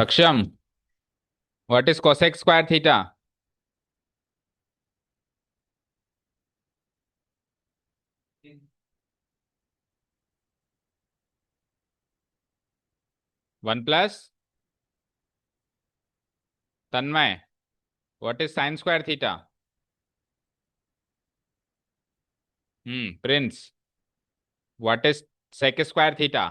सक्षम, what is cosec square theta? 1 plus Tanmay, what is sine square theta? Prince, what is sec square theta?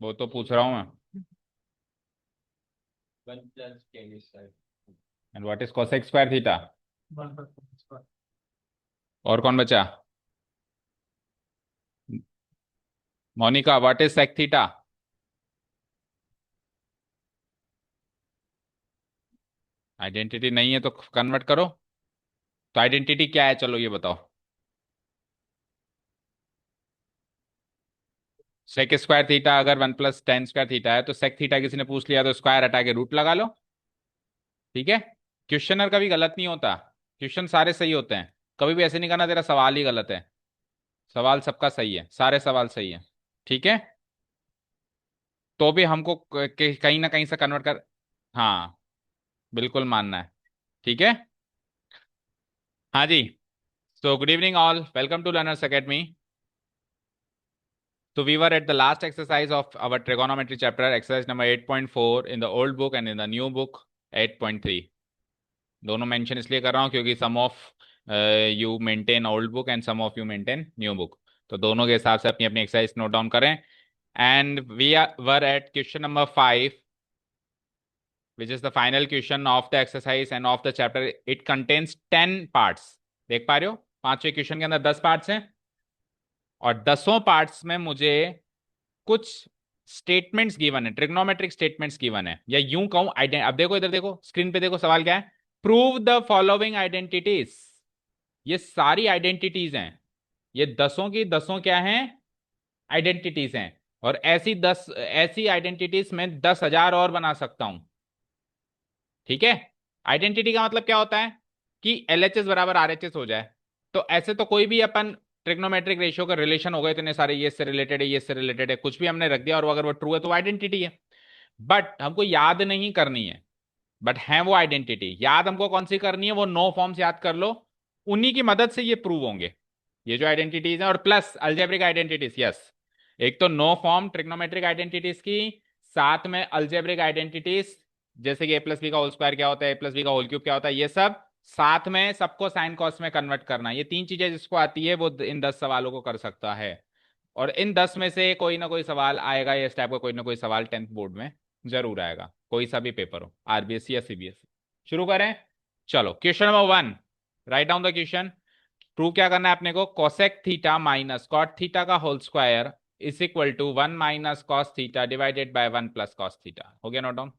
वो तो पूछ रहा हूँ मैं। And what is cosec square theta? और कौन बचा? Monika, what is sec theta? Identity नहीं है तो कन्वर्ट करो। तो आइडेंटिटी क्या है, चलो ये बताओ। सेक स्क्वायर थीटा अगर 1 प्लस tan स्क्वायर थीटा है तो सेक थीटा किसी ने पूछ लिया तो स्क्वायर हटा के रूट लगा लो। ठीक है। क्वेश्चनर कभी गलत नहीं होता, क्वेश्चन सारे सही होते हैं। कभी भी ऐसे नहीं करना तेरा सवाल ही गलत है। सवाल सबका सही है, सारे सवाल सही है। ठीक है। तो भी हमको कहीं ना कहीं से कन्वर्ट कर। हाँ, बिल्कुल मानना है। ठीक है। हाँ जी। So good evening all, welcome to Learners Academy. So we were at the last exercise of our trigonometry chapter, exercise number 8.4 in the old book and in the new book 8.3. दोनों मेंशन इसलिए कर रहा हूँ क्योंकि some of you maintain old book and some of you maintain new book. तो दोनों के हिसाब से अपनी अपनी एक्सरसाइज नोट डाउन करें। And we were at question number 5 which is the final question of the exercise and of the chapter. It contains 10 parts। देख पा रहे हो, पांचवें क्वेश्चन के अंदर 10 पार्ट्स हैं और 10 पार्ट्स में मुझे कुछ स्टेटमेंट्स गिवन है, ट्रिग्नोमेट्रिक स्टेटमेंट्स गिवन है, या यूं कहूं अब देखो इधर, देखो स्क्रीन पे, देखो सवाल क्या है। Prove the following identities. ये सारी आइडेंटिटीज हैं, ये दसों की दसों क्या हैं, आइडेंटिटीज हैं। और ऐसी आइडेंटिटीज में 10,000 और बना सकता हूं। ठीक है। आइडेंटिटी का मतलब क्या होता है कि LHS बराबर RHS हो जाए। तो ऐसे तो कोई भी अपन ट्रिग्नोमेट्रिक रेशियो का रिलेशन हो गए, इतने सारे, ये इससे रिलेटेड है, ये इससे रिलेटेड है, कुछ भी हमने रख दिया और अगर वो ट्रू है तो आइडेंटिटी है। बट हमको याद नहीं करनी है, बट है वो आइडेंटिटी। याद हमको कौन सी करनी है, वो 9 फॉर्म्स याद कर लो, उन्हीं की मदद से ये प्रूव होंगे, ये जो आइडेंटिटीज हैं। और प्लस अल्जेब्रिक आइडेंटिटीज, यस। एक तो 9 फॉर्म ट्रिग्नोमेट्रिक आइडेंटिटीज की, साथ में अल्जेब्रिक आइडेंटिटीज, जैसे कि ए प्लस बी का होल स्क्वायर क्या होता है, ए प्लस बी का होल क्यूब क्या होता है, ये सब साथ में सबको साइन कॉस में कन्वर्ट करना। ये तीन चीजें जिसको आती है वो इन 10 सवालों को कर सकता है। और इन 10 में से कोई ना कोई सवाल आएगा, इस टाइप का कोई ना कोई सवाल 10th बोर्ड में जरूर आएगा, कोई सा भी पेपर हो, RBSE या CBSE। शुरू करें। चलो question number 1, write down the question. Prove क्या करना है अपने को, cosec theta minus cot theta का whole square is equal to 1 - cos theta divided by 1 + cos theta. हो गया नोट डाउन।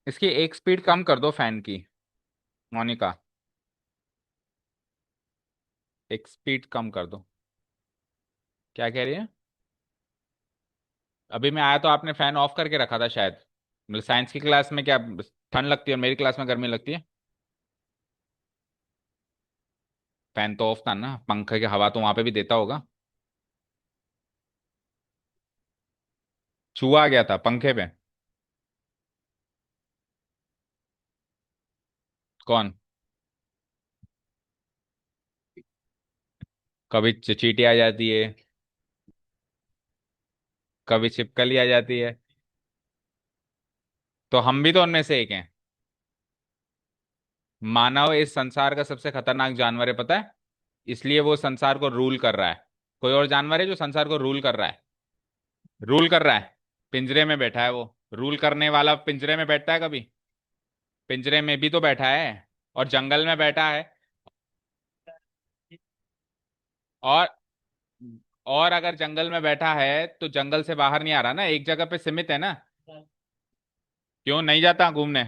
इसकी एक स्पीड कम कर दो फैन की, मोनिका, एक स्पीड कम कर दो। क्या कह रही है? अभी मैं आया तो आपने फैन ऑफ करके रखा था शायद। मतलब साइंस की क्लास में क्या ठंड लगती है और मेरी क्लास में गर्मी लगती है? फैन तो ऑफ था ना, पंखे की हवा तो वहां पे भी देता होगा। चूहा आ गया था पंखे पे। कौन? कभी चींटी आ जाती है, कभी छिपकली आ जाती है। तो हम भी तो उनमें से एक हैं। मानव इस संसार का सबसे खतरनाक जानवर है, पता है? इसलिए वो संसार को रूल कर रहा है। कोई और जानवर है जो संसार को रूल कर रहा है? रूल कर रहा है, पिंजरे में बैठा है वो। रूल करने वाला पिंजरे में बैठता है कभी? पिंजरे में भी तो बैठा है, और जंगल में बैठा है। और और अगर जंगल में बैठा है तो जंगल से बाहर नहीं आ रहा ना, एक जगह पे सीमित है ना। क्यों नहीं जाता घूमने?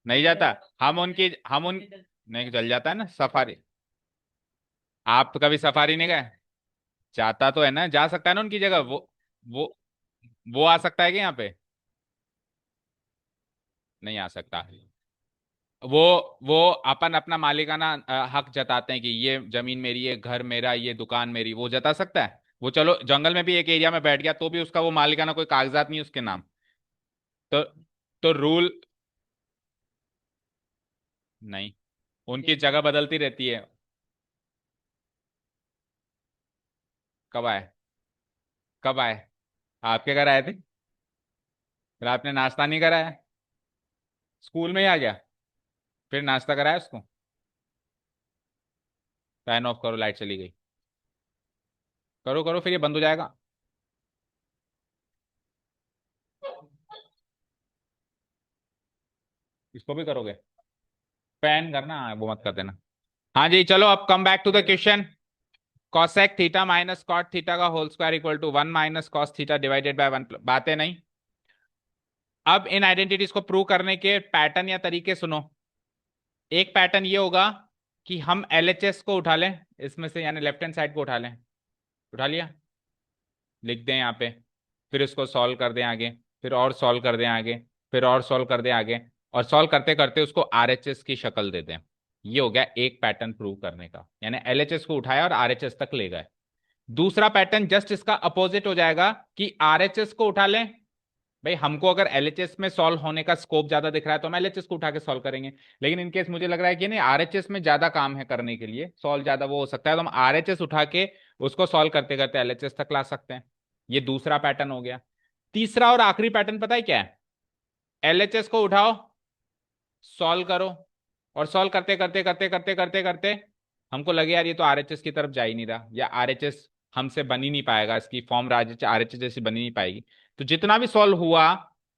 नहीं जाता। हम उन नहीं, चल जाता है ना सफारी। आप तो कभी सफारी नहीं गए? जाता तो है ना, जा सकता है ना उनकी जगह वो वो आ सकता है कि यहाँ पे? नहीं आ सकता। वो वो अपन अपना मालिकाना हक जताते हैं कि ये जमीन मेरी, ये घर मेरा, ये दुकान मेरी, वो जता सकता है। वो चलो जंगल में भी एक एरिया में बैठ गया तो भी उसका वो मालिकाना कोई कागजात नहीं उसके नाम। तो रूल नहीं, उनकी जगह बदलती रहती है। कब आए? कब आए? आपके घर आए थे? फिर आपने नाश्ता नहीं कराया? स्कूल में ही आ गया? फिर नाश्ता कराया उसको? फैन ऑफ करो, लाइट चली गई। करो करो, फिर ये बंद हो जाएगा। इसको भी करोगे? फैन करना, वो मत कर देना। हाँ जी, चलो अब come back to the question. Cosec theta minus cot theta का whole square equal to 1 - cos theta divided by 1। बातें नहीं। अब इन आइडेंटिटीज को प्रूव करने के पैटर्न या तरीके सुनो। एक पैटर्न ये होगा कि हम एलएचएस को उठा लें इसमें से, यानी लेफ्ट हैंड साइड को उठा लें। उठा लिया? लिख दें यहाँ पे। फिर इसको सॉल्व कर दें आगे। फिर और सॉल्व कर दें आगे। फिर और सॉल्व कर दें आगे। और सॉल्व करते करते उसको आरएचएस की शक्ल दे दें। ये हो गया एक पैटर्न प्रूव करने का, यानी एलएचएस को उठाया और आरएचएस तक ले गए। दूसरा पैटर्न जस्ट इसका अपोजिट हो जाएगा कि आरएचएस को उठा लें। भाई हमको अगर एलएचएस में सॉल्व होने का स्कोप ज्यादा दिख रहा है तो हम एलएचएस को उठा के सॉल्व करेंगे। लेकिन इनकेस मुझे लग रहा है कि नहीं, आरएचएस में ज्यादा काम है करने के लिए, सॉल्व ज्यादा वो हो सकता है, तो हम आरएचएस उठा के उसको सॉल्व करते करते एलएचएस तक ला सकते हैं। ये दूसरा पैटर्न हो गया। तीसरा और आखिरी पैटर्न पता है क्या है? एलएचएस को उठाओ, सॉल्व करो, और सॉल्व करते करते करते करते करते करते हमको लगे यार ये तो आरएचएस की तरफ जा ही नहीं रहा, या आरएचएस हमसे बन ही नहीं पाएगा, इसकी फॉर्म आरएचएस जैसी बनी नहीं पाएगी। तो जितना भी सॉल्व हुआ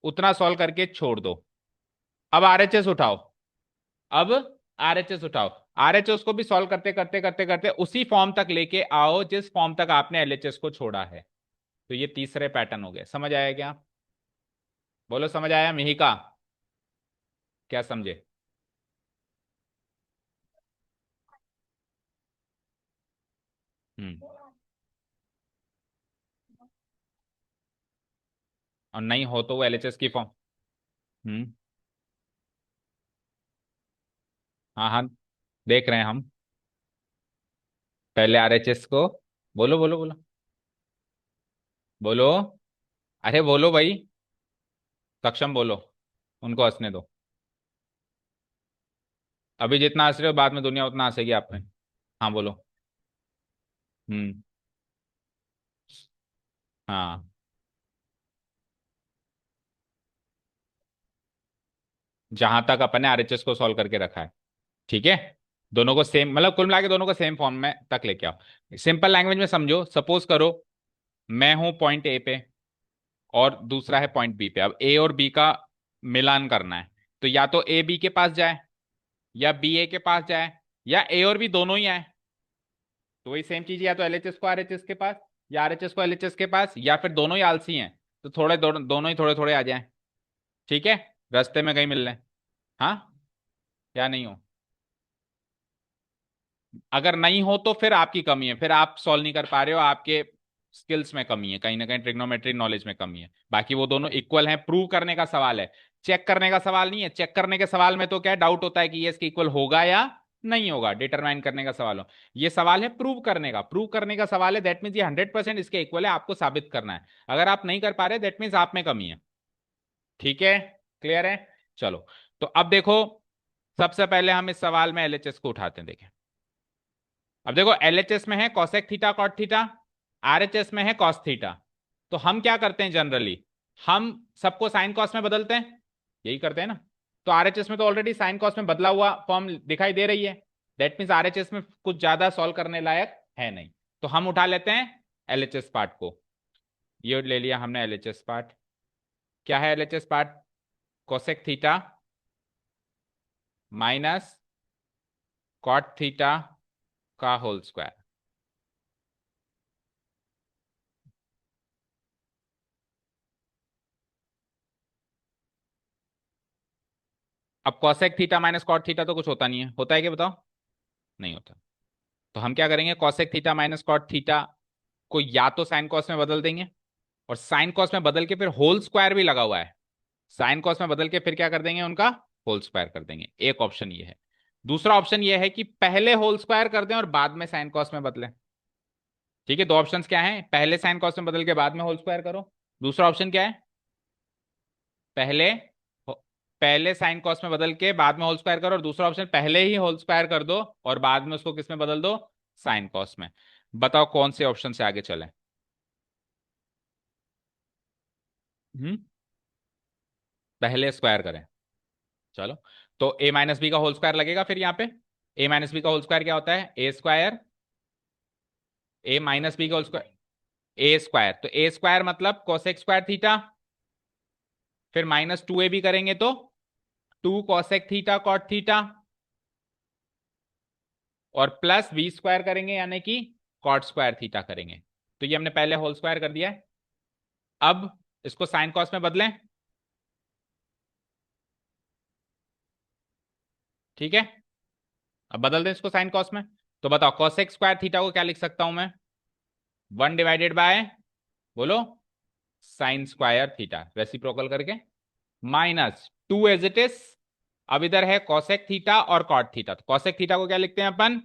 उतना सॉल्व करके छोड़ दो। अब आरएचएस उठाओ। अब आरएचएस उठाओ। आरएचएस को भी सॉल्व करते करते करते करते उसी फॉर्म तक लेके आओ जिस फॉर्म तक आपने एलएचएस को छोड़ा है। तो ये तीसरे पैटर्न हो गए। समझ आया क्या? बोलो समझ आया मिहिका? क्या समझे? हम्म। और नहीं हो तो वो एलएचएस की फॉर्म। हम्म। हाँ हाँ, देख रहे हैं हम। पहले आरएचएस को। बोलो बोलो बोलो। बोलो। अरे बोलो भाई। सक्षम बोलो। उनको हंसने दो। अभी जितना हंस रहे हो बाद में दुनिया उतना हंसेगी आप पे। हाँ बोलो। हम्म। हाँ। जहां तक अपन ने आरएचएस को सॉल्व करके रखा है। ठीक है। दोनों को सेम, मतलब कुल मिला के दोनों को सेम फॉर्म में तक लेके आओ। सिंपल लैंग्वेज में समझो, सपोज करो मैं हूं पॉइंट ए पे और दूसरा है पॉइंट बी पे। अब ए और बी का मिलान करना है, तो या तो ए बी के पास जाए, या बी ए के पास जाए, या ए और बी दोनों ही आए। तो वही सेम चीज, या तो एलएचएस को आरएचएस के पास, या आरएचएस को एलएचएस के पास, या फिर दोनों ही आलसी हैं तो थोड़े दोनों ही थोड़े थोड़े आ जाएं। ठीक है। रास्ते में कहीं मिल रहे हैं। हाँ, या नहीं हो? अगर नहीं हो तो फिर आपकी कमी है, फिर आप सॉल्व नहीं कर पा रहे हो, आपके स्किल्स में कमी है, कहीं ना कहीं ट्रिग्नोमेट्री नॉलेज में कमी है। बाकी वो दोनों इक्वल हैं। प्रूव करने का सवाल है, चेक करने का सवाल नहीं है। चेक करने के सवाल में तो क्या डाउट होता है कि ये इसके इक्वल होगा या नहीं होगा, डिटरमाइन करने का सवाल हो। ये सवाल है प्रूव करने का। प्रूव करने का सवाल है, दैट मीन्स ये 100% इसके इक्वल है, आपको साबित करना है। अगर आप नहीं कर पा रहे दैट मीन्स आप में कमी है। ठीक है? क्लियर है? चलो। तो अब देखो, सबसे पहले हम इस सवाल में एलएचएस को उठाते हैं, देखें। अब देखो, एलएचएस में है cosec theta cot theta, RHS में है कॉस थीटा। तो हम क्या करते हैं जनरली, हम सबको साइन कॉस में बदलते हैं। यही करते हैं ना? तो आरएचएस में तो ऑलरेडी साइन कॉस में बदला हुआ फॉर्म दिखाई दे रही है। दैट मीन्स आरएचएस में कुछ ज्यादा सॉल्व करने लायक है नहीं। तो हम उठा लेते हैं एलएचएस पार्ट को। ये ले लिया हमने एलएचएस पार्ट। क्या है LHS part? Cosec theta minus cot theta का होल स्क्वायर। अब cosec theta minus cot theta तो कुछ होता नहीं है, होता है क्या बताओ? नहीं होता। तो हम क्या करेंगे, cosec theta minus cot theta को या तो साइन कॉस में बदल देंगे, और साइन कॉस में बदल के फिर होल स्क्वायर भी लगा हुआ है, साइन कॉस में बदल के फिर क्या कर देंगे, उनका होल स्क्वायर कर देंगे। एक ऑप्शन ये है। दूसरा ऑप्शन ये है कि पहले होल स्क्वायर कर दें और बाद में साइन कॉस में बदलें। ठीक है, दो ऑप्शंस क्या हैं, पहले साइन कॉस में बदल के बाद में होल स्क्वायर करो। दूसरा ऑप्शन क्या है, पहले पहले साइन कॉस में बदल के बाद में होल स्क्वायर करो, और दूसरा ऑप्शन पहले ही होल स्क्वायर कर दो और बाद में उसको किस में बदल दो, साइन कॉस में। बताओ कौन से ऑप्शन से आगे चले। पहले स्क्वायर करें, चलो। तो ए माइनस बी का होल स्क्वायर लगेगा फिर यहाँ पे। ए माइनस बी का होल स्क्वायर क्या होता है, a square, a minus b का होल स्क्वायर ए स्क्वायर, तो ए स्क्वायर मतलब कोसेक स्क्वायर थीटा, फिर माइनस टू ए बी करेंगे तो two cosec theta cot theta, और प्लस बी स्क्वायर करेंगे यानी कि कॉट स्क्वायर थीटा करेंगे। तो ये हमने पहले होल स्क्वायर कर दिया है। अब इसको साइन कॉस में बदलें। ठीक है, अब बदल दें इसको साइन कॉस में। तो बताओ कोसेक स्क्वायर थीटा को क्या लिख सकता हूं मैं, 1/, बोलो, साइन स्क्वायर थीटा रेसिप्रोकल करके, minus two as it is. अब इधर है कॉसेक थीटा और कॉट थीटा, तो कॉसेक थीटा को क्या लिखते हैं अपन,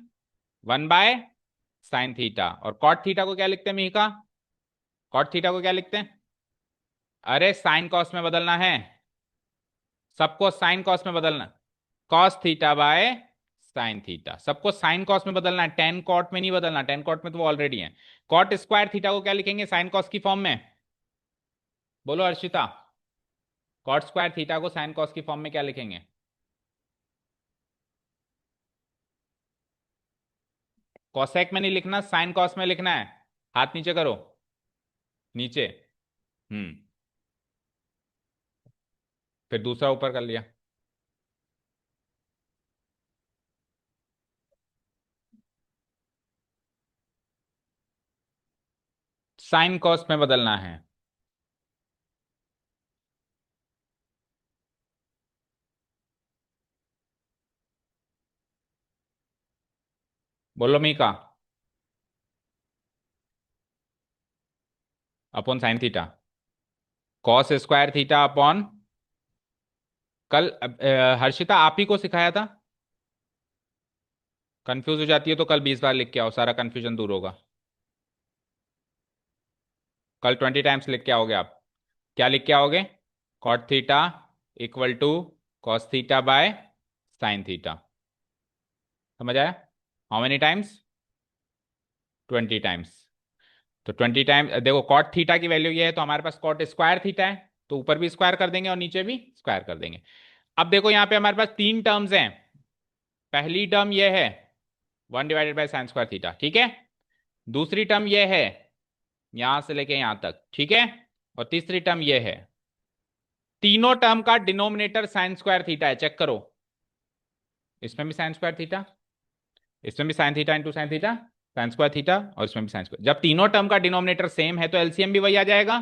1/sin थीटा, और कॉट थीटा को क्या लिखते हैं मिहिका, कॉट थीटा को क्या लिखते हैं, अरे साइन कॉस में बदलना है, सबको साइन कॉस में बदलना, cos theta by sine theta, सबको साइन कॉस में बदलना है, टेन कॉट में नहीं बदलना, टेन कॉट में तो वो ऑलरेडी है। कॉट स्क्वायर थीटा को क्या लिखेंगे साइन कॉस की फॉर्म में, बोलो अर्शिता, कॉट स्क्वायर थीटा को साइन कॉस की फॉर्म में क्या लिखेंगे, कॉसेक में नहीं लिखना, साइन कॉस में लिखना है। हाथ नीचे करो, नीचे। हम्म, फिर दूसरा ऊपर कर लिया। साइन कॉस में बदलना है। बोलो Mika, upon sine theta, cos square theta upon, कल हर्षिता आप ही को सिखाया था। कंफ्यूज हो जाती है तो कल 20 बार लिख के आओ, सारा कंफ्यूजन दूर होगा। कल 20 टाइम्स लिख के आओगे आप। क्या लिख के आओगे, cot theta equal to cos theta by sine theta. समझ आया, हाउ मेनी टाइम्स, 20 टाइम्स। तो 20 टाइम्स, देखो कॉट थीटा की वैल्यू ये है, तो हमारे पास कॉट स्क्वायर थीटा है, तो ऊपर भी स्क्वायर कर देंगे और नीचे भी स्क्वायर कर देंगे। अब देखो यहाँ पे हमारे पास तीन टर्म्स हैं। पहली टर्म ये है 1/sin²θ, ठीक है। दूसरी टर्म ये है यहां से लेके यहां तक, ठीक है। और तीसरी टर्म ये है। तीनों टर्म का डिनोमिनेटर साइन स्क्वायर थीटा है, चेक करो। इसमें भी साइन स्क्वायर थीटा, इसमें भी sine theta into sine theta, sign square theta, और इसमें भी साइन स्क्वायर। जब तीनों टर्म का डिनोमिनेटर सेम है तो एलसीएम भी वही आ जाएगा।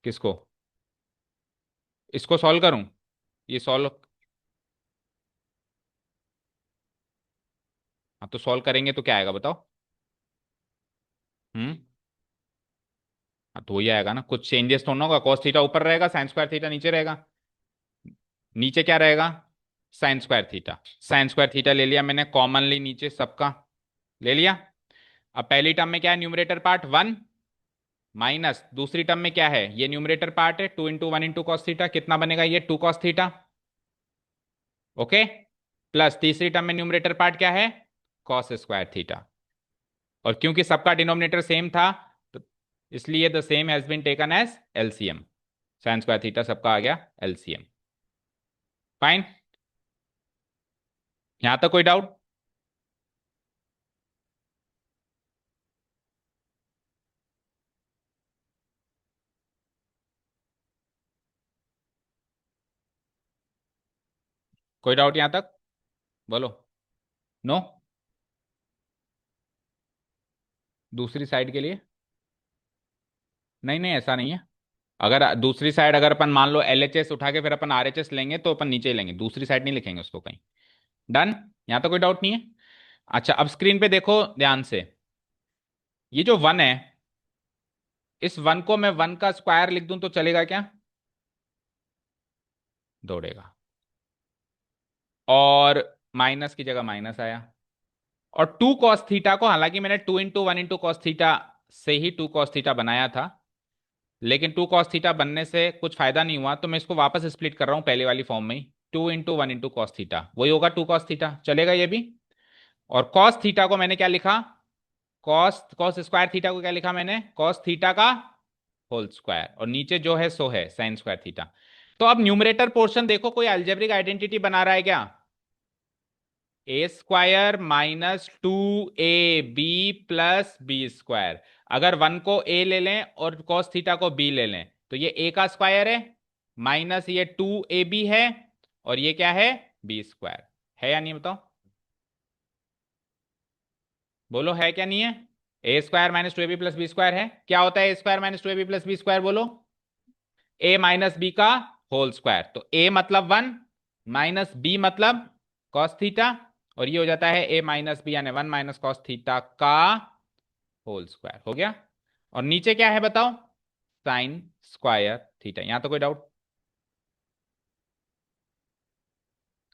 किसको, इसको सॉल्व करूं, ये सॉल्व, हाँ तो सॉल्व करेंगे तो क्या आएगा बताओ। हम्म, हाँ तो वही आएगा ना, कुछ चेंजेस तो ना होगा, cos थीटा ऊपर रहेगा, साइन स्क्वायर थीटा नीचे रहेगा। नीचे क्या रहेगा, sign square theta. Sign square theta ले लिया मैंने कॉमनली नीचे सबका, ले लिया। अब पहली टर्म में क्या है, न्यूमरेटर पार्ट 1, माइनस दूसरी टर्म में क्या है, ये न्यूमरेटर पार्ट है 2 × 1 × cos थीटा, कितना बनेगा ये 2 cos थीटा, ओके। प्लस तीसरी टर्म में न्यूमरेटर पार्ट क्या है, कॉस स्क्वायर थीटा। और क्योंकि सबका डिनोमिनेटर सेम था, तो इसलिए the same has been taken as LCM, sine square theta सबका आ गया एलसीएम। फाइन, यहां तक कोई डाउट, कोई डाउट यहां तक, बोलो। नो, दूसरी साइड के लिए, नहीं नहीं ऐसा नहीं है। अगर दूसरी साइड, अगर अपन मान लो एलएचएस उठा के फिर अपन आरएचएस लेंगे तो अपन नीचे ही लेंगे, दूसरी साइड नहीं लिखेंगे उसको कहीं। डन, यहां तो कोई डाउट नहीं है। अच्छा, अब स्क्रीन पे देखो ध्यान से। ये जो वन है, इस वन को मैं वन का स्क्वायर लिख दूं तो चलेगा क्या? दौड़ेगा। और माइनस की जगह माइनस आया। और टू कॉस थीटा को, हालांकि मैंने 2 × 1 × cos थीटा से ही 2 cos थीटा बनाया था, लेकिन 2 cos थीटा बनने से कुछ फायदा नहीं हुआ, तो मैं इसको वापस स्प्लिट कर रहा हूं पहले वाली फॉर्म में ही। 2 × 1 × cos थीटा वही होगा 2 cos थीटा, चलेगा ये भी। और कॉस थीटा को मैंने क्या लिखा? कॉस कॉस स्क्वायर थीटा को क्या लिखा मैंने? कॉस थीटा का होल स्क्वायर, और नीचे जो है सो है साइन स्क्वायर थीटा। तो अब न्यूमरेटर पोर्शन देखो, कोई अलजेब्रिक आइडेंटिटी बना रहा है क्या? A² - 2AB + B²। अगर वन को A ले लें और cos थीटा को B ले लें, तो ये A का स्क्वायर है, माइनस ये 2AB है, और ये क्या है? B²। है या नहीं बताओ? बोलो है क्या नहीं है? A² - 2AB + B² है। क्या होता है A² - 2AB + B²? बोलो। A - B का होल स्क्वायर। तो A मतलब 1, माइनस B मतलब cos थीटा, और ये हो जाता है A - B यानी 1 - cos थीटा का होल स्क्वायर। हो गया। और नीचे क्या है बताओ? Sign square theta. यहां तो कोई डाउट?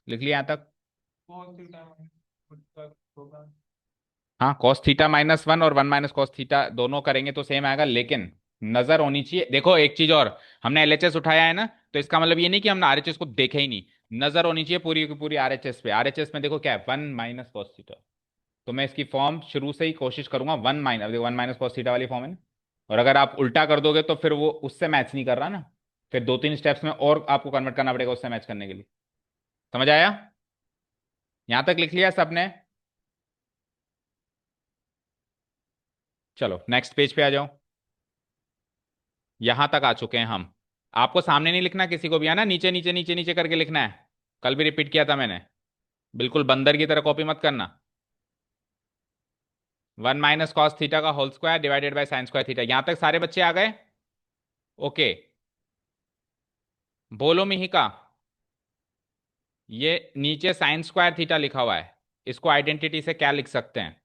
लिख लिया यहां तक? हाँ, cos थीटा -1 और 1 - cos थीटा दोनों करेंगे तो सेम आएगा, लेकिन नजर होनी चाहिए। देखो एक चीज और, हमने एलएचएस उठाया है ना, तो इसका मतलब ये नहीं कि हमने आरएचएस को देखे ही नहीं। नजर होनी चाहिए पूरी की पूरी आरएचएस पे। आरएचएस में देखो क्या है, 1 - cos थीटा। तो मैं इसकी फॉर्म शुरू से ही कोशिश करूंगा 1 - cos थीटा वाली फॉर्म है ना। और अगर आप उल्टा कर दोगे तो फिर वो उससे मैच नहीं कर रहा ना, फिर 2 3 स्टेप्स में और आपको कन्वर्ट करना पड़ेगा उससे मैच करने के लिए। समझ आया? यहां तक लिख लिया सबने? चलो नेक्स्ट पेज पे आ जाओ। यहां तक आ चुके हैं हम। आपको सामने नहीं लिखना, किसी को भी आना नीचे नीचे नीचे नीचे करके लिखना है। कल भी रिपीट किया था मैंने। बिल्कुल बंदर की तरह कॉपी मत करना। 1 - cos थीटा का whole square divided by sine square theta. यहां तक सारे बच्चे आ गए? ओके। बोलो मिहिका। ये नीचे साइन स्क्वायर थीटा लिखा हुआ है, इसको आइडेंटिटी से क्या लिख सकते हैं?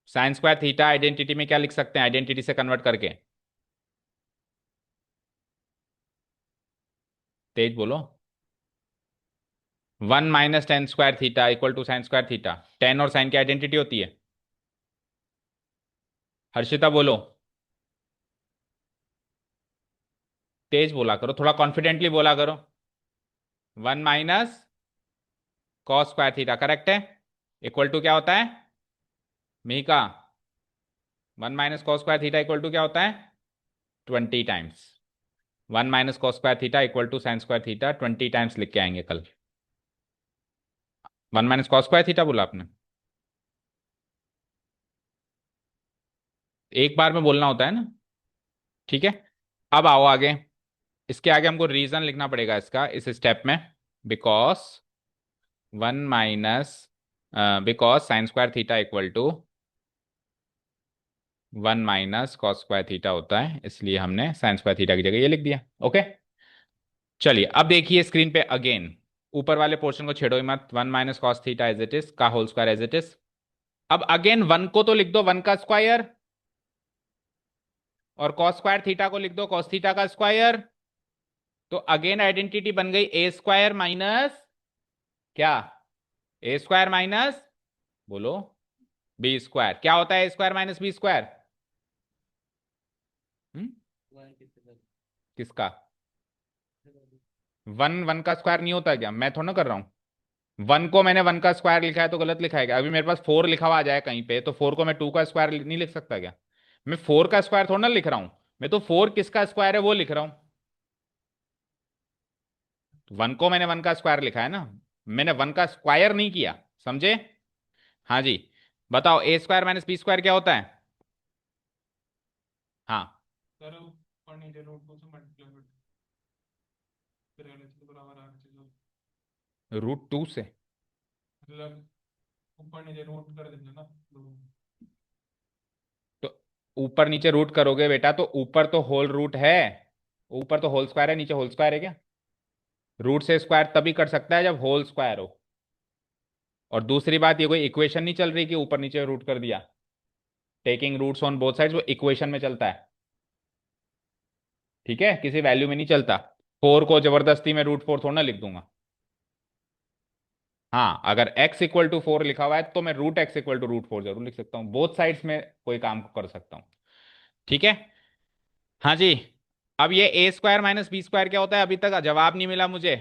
साइन स्क्वायर थीटा आइडेंटिटी में क्या लिख सकते हैं, आइडेंटिटी से कन्वर्ट करके? तेज बोलो। 1 - tan² theta equal to sine square theta. Tan और साइन की आइडेंटिटी होती है। हर्षिता बोलो। तेज बोला करो, थोड़ा कॉन्फिडेंटली बोला करो। 1 - cos² थीटा करेक्ट है। इक्वल टू क्या होता है Mihika? 1 - cos² theta equal to क्या होता है? 20 times. 1 - cos² theta equal to sine square theta 20 times लिख के आएंगे कल। 1 - cos² थीटा बोला आपने? एक बार में बोलना होता है ना। ठीक है। अब आओ आगे। इसके आगे हमको रीजन लिखना पड़ेगा इसका इस स्टेप में। Because one minus because sine square theta equal to 1 - cos² theta होता है, इसलिए हमने साइन स्क्वायर थीटा की जगह ये लिख दिया। ओके। चलिए अब देखिए स्क्रीन पे अगेन। ऊपर वाले पोर्शन को छेड़ो ही मत। 1 - cos theta as it is का whole square as it is. अब अगेन वन को तो लिख दो 1 का स्क्वायर, और cos² थीटा को लिख दो cos थीटा का स्क्वायर। तो अगेन आइडेंटिटी बन गई A² माइनस क्या? A² माइनस, बोलो, B²। क्या होता है A² - B²? किसका? वन वन का स्क्वायर नहीं होता क्या? मैं थोड़ा ना कर रहा हूं। वन को मैंने 1 का स्क्वायर लिखा है तो गलत लिखा है क्या? अभी मेरे पास 4 लिखा हुआ आ जाए कहीं पे, तो 4 को मैं 2 का स्क्वायर नहीं लिख सकता क्या? मैं 4 का स्क्वायर थोड़ा ना लिख रहा हूं। मैं तो 4 किसका स्क्वायर है वो लिख रहा हूं। वन को मैंने 1 का स्क्वायर लिखा है ना, मैंने 1 का स्क्वायर नहीं किया। समझे? हाँ जी। बताओ A² - B² क्या होता है? हाँ। √2 से? तो ऊपर नीचे रूट करोगे बेटा, तो ऊपर तो होल रूट है, ऊपर तो होल स्क्वायर है, नीचे होल स्क्वायर है क्या? रूट से स्क्वायर तभी कर सकता है जब होल स्क्वायर हो। और दूसरी बात, ये कोई इक्वेशन नहीं चल रही कि ऊपर नीचे रूट कर दिया। Taking roots on both sides वो इक्वेशन में चलता है। ठीक है, किसी वैल्यू में नहीं चलता। 4 को जबरदस्ती में रूट 4 थोड़ा ना लिख दूंगा। हाँ, अगर x इक्वल टू 4 लिखा हुआ है तो मैं root x equal to root 4 जरूर लिख सकता हूँ, बोथ साइड्स में कोई काम कर सकता हूँ। ठीक है। हाँ जी। अब ये ए स्क्वायर माइनस बी स्क्वायर क्या होता है, अभी तक जवाब नहीं मिला मुझे।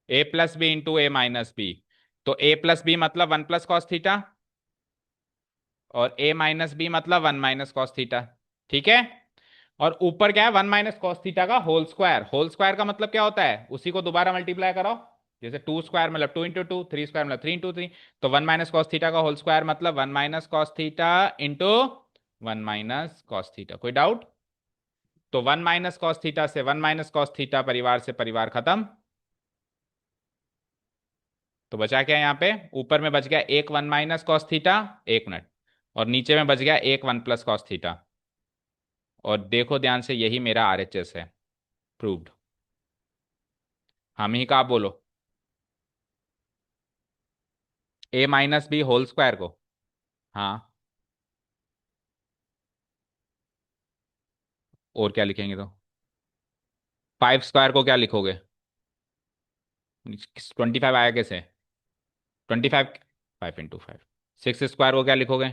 ए plus B into a minus B. तो ए प्लस बी मतलब 1 + cos थीटा, और ए माइनस बी मतलब 1 - cos थीटा। ठीक है। और ऊपर क्या है, 1 - cos थीटा का होल स्क्वायर। होल स्क्वायर का मतलब क्या होता है, उसी को दोबारा मल्टीप्लाई करो। जैसे 2 स्क्वायर मतलब 2 × 2, 3 स्क्वायर मतलब 3 × 3। तो 1 - cos थीटा का होल स्क्वायर मतलब 1 - cos theta into 1 - cos theta. कोई डाउट? तो 1 - cos थीटा से 1 - cos थीटा, परिवार से परिवार खत्म। तो बचा क्या यहाँ पे, ऊपर में बच गया एक 1 - cos थीटा। 1 मिनट। और नीचे में बच गया एक 1 + cos थीटा। और देखो ध्यान से, यही मेरा आरएचएस है। प्रूव्ड। हम ही का, आप बोलो। ए माइनस बी होल स्क्वायर को। हाँ। और क्या लिखेंगे तो? 5 स्क्वायर को क्या लिखोगे? 25 आया कैसे? 25। 5 × 5। 6 स्क्वायर को क्या लिखोगे?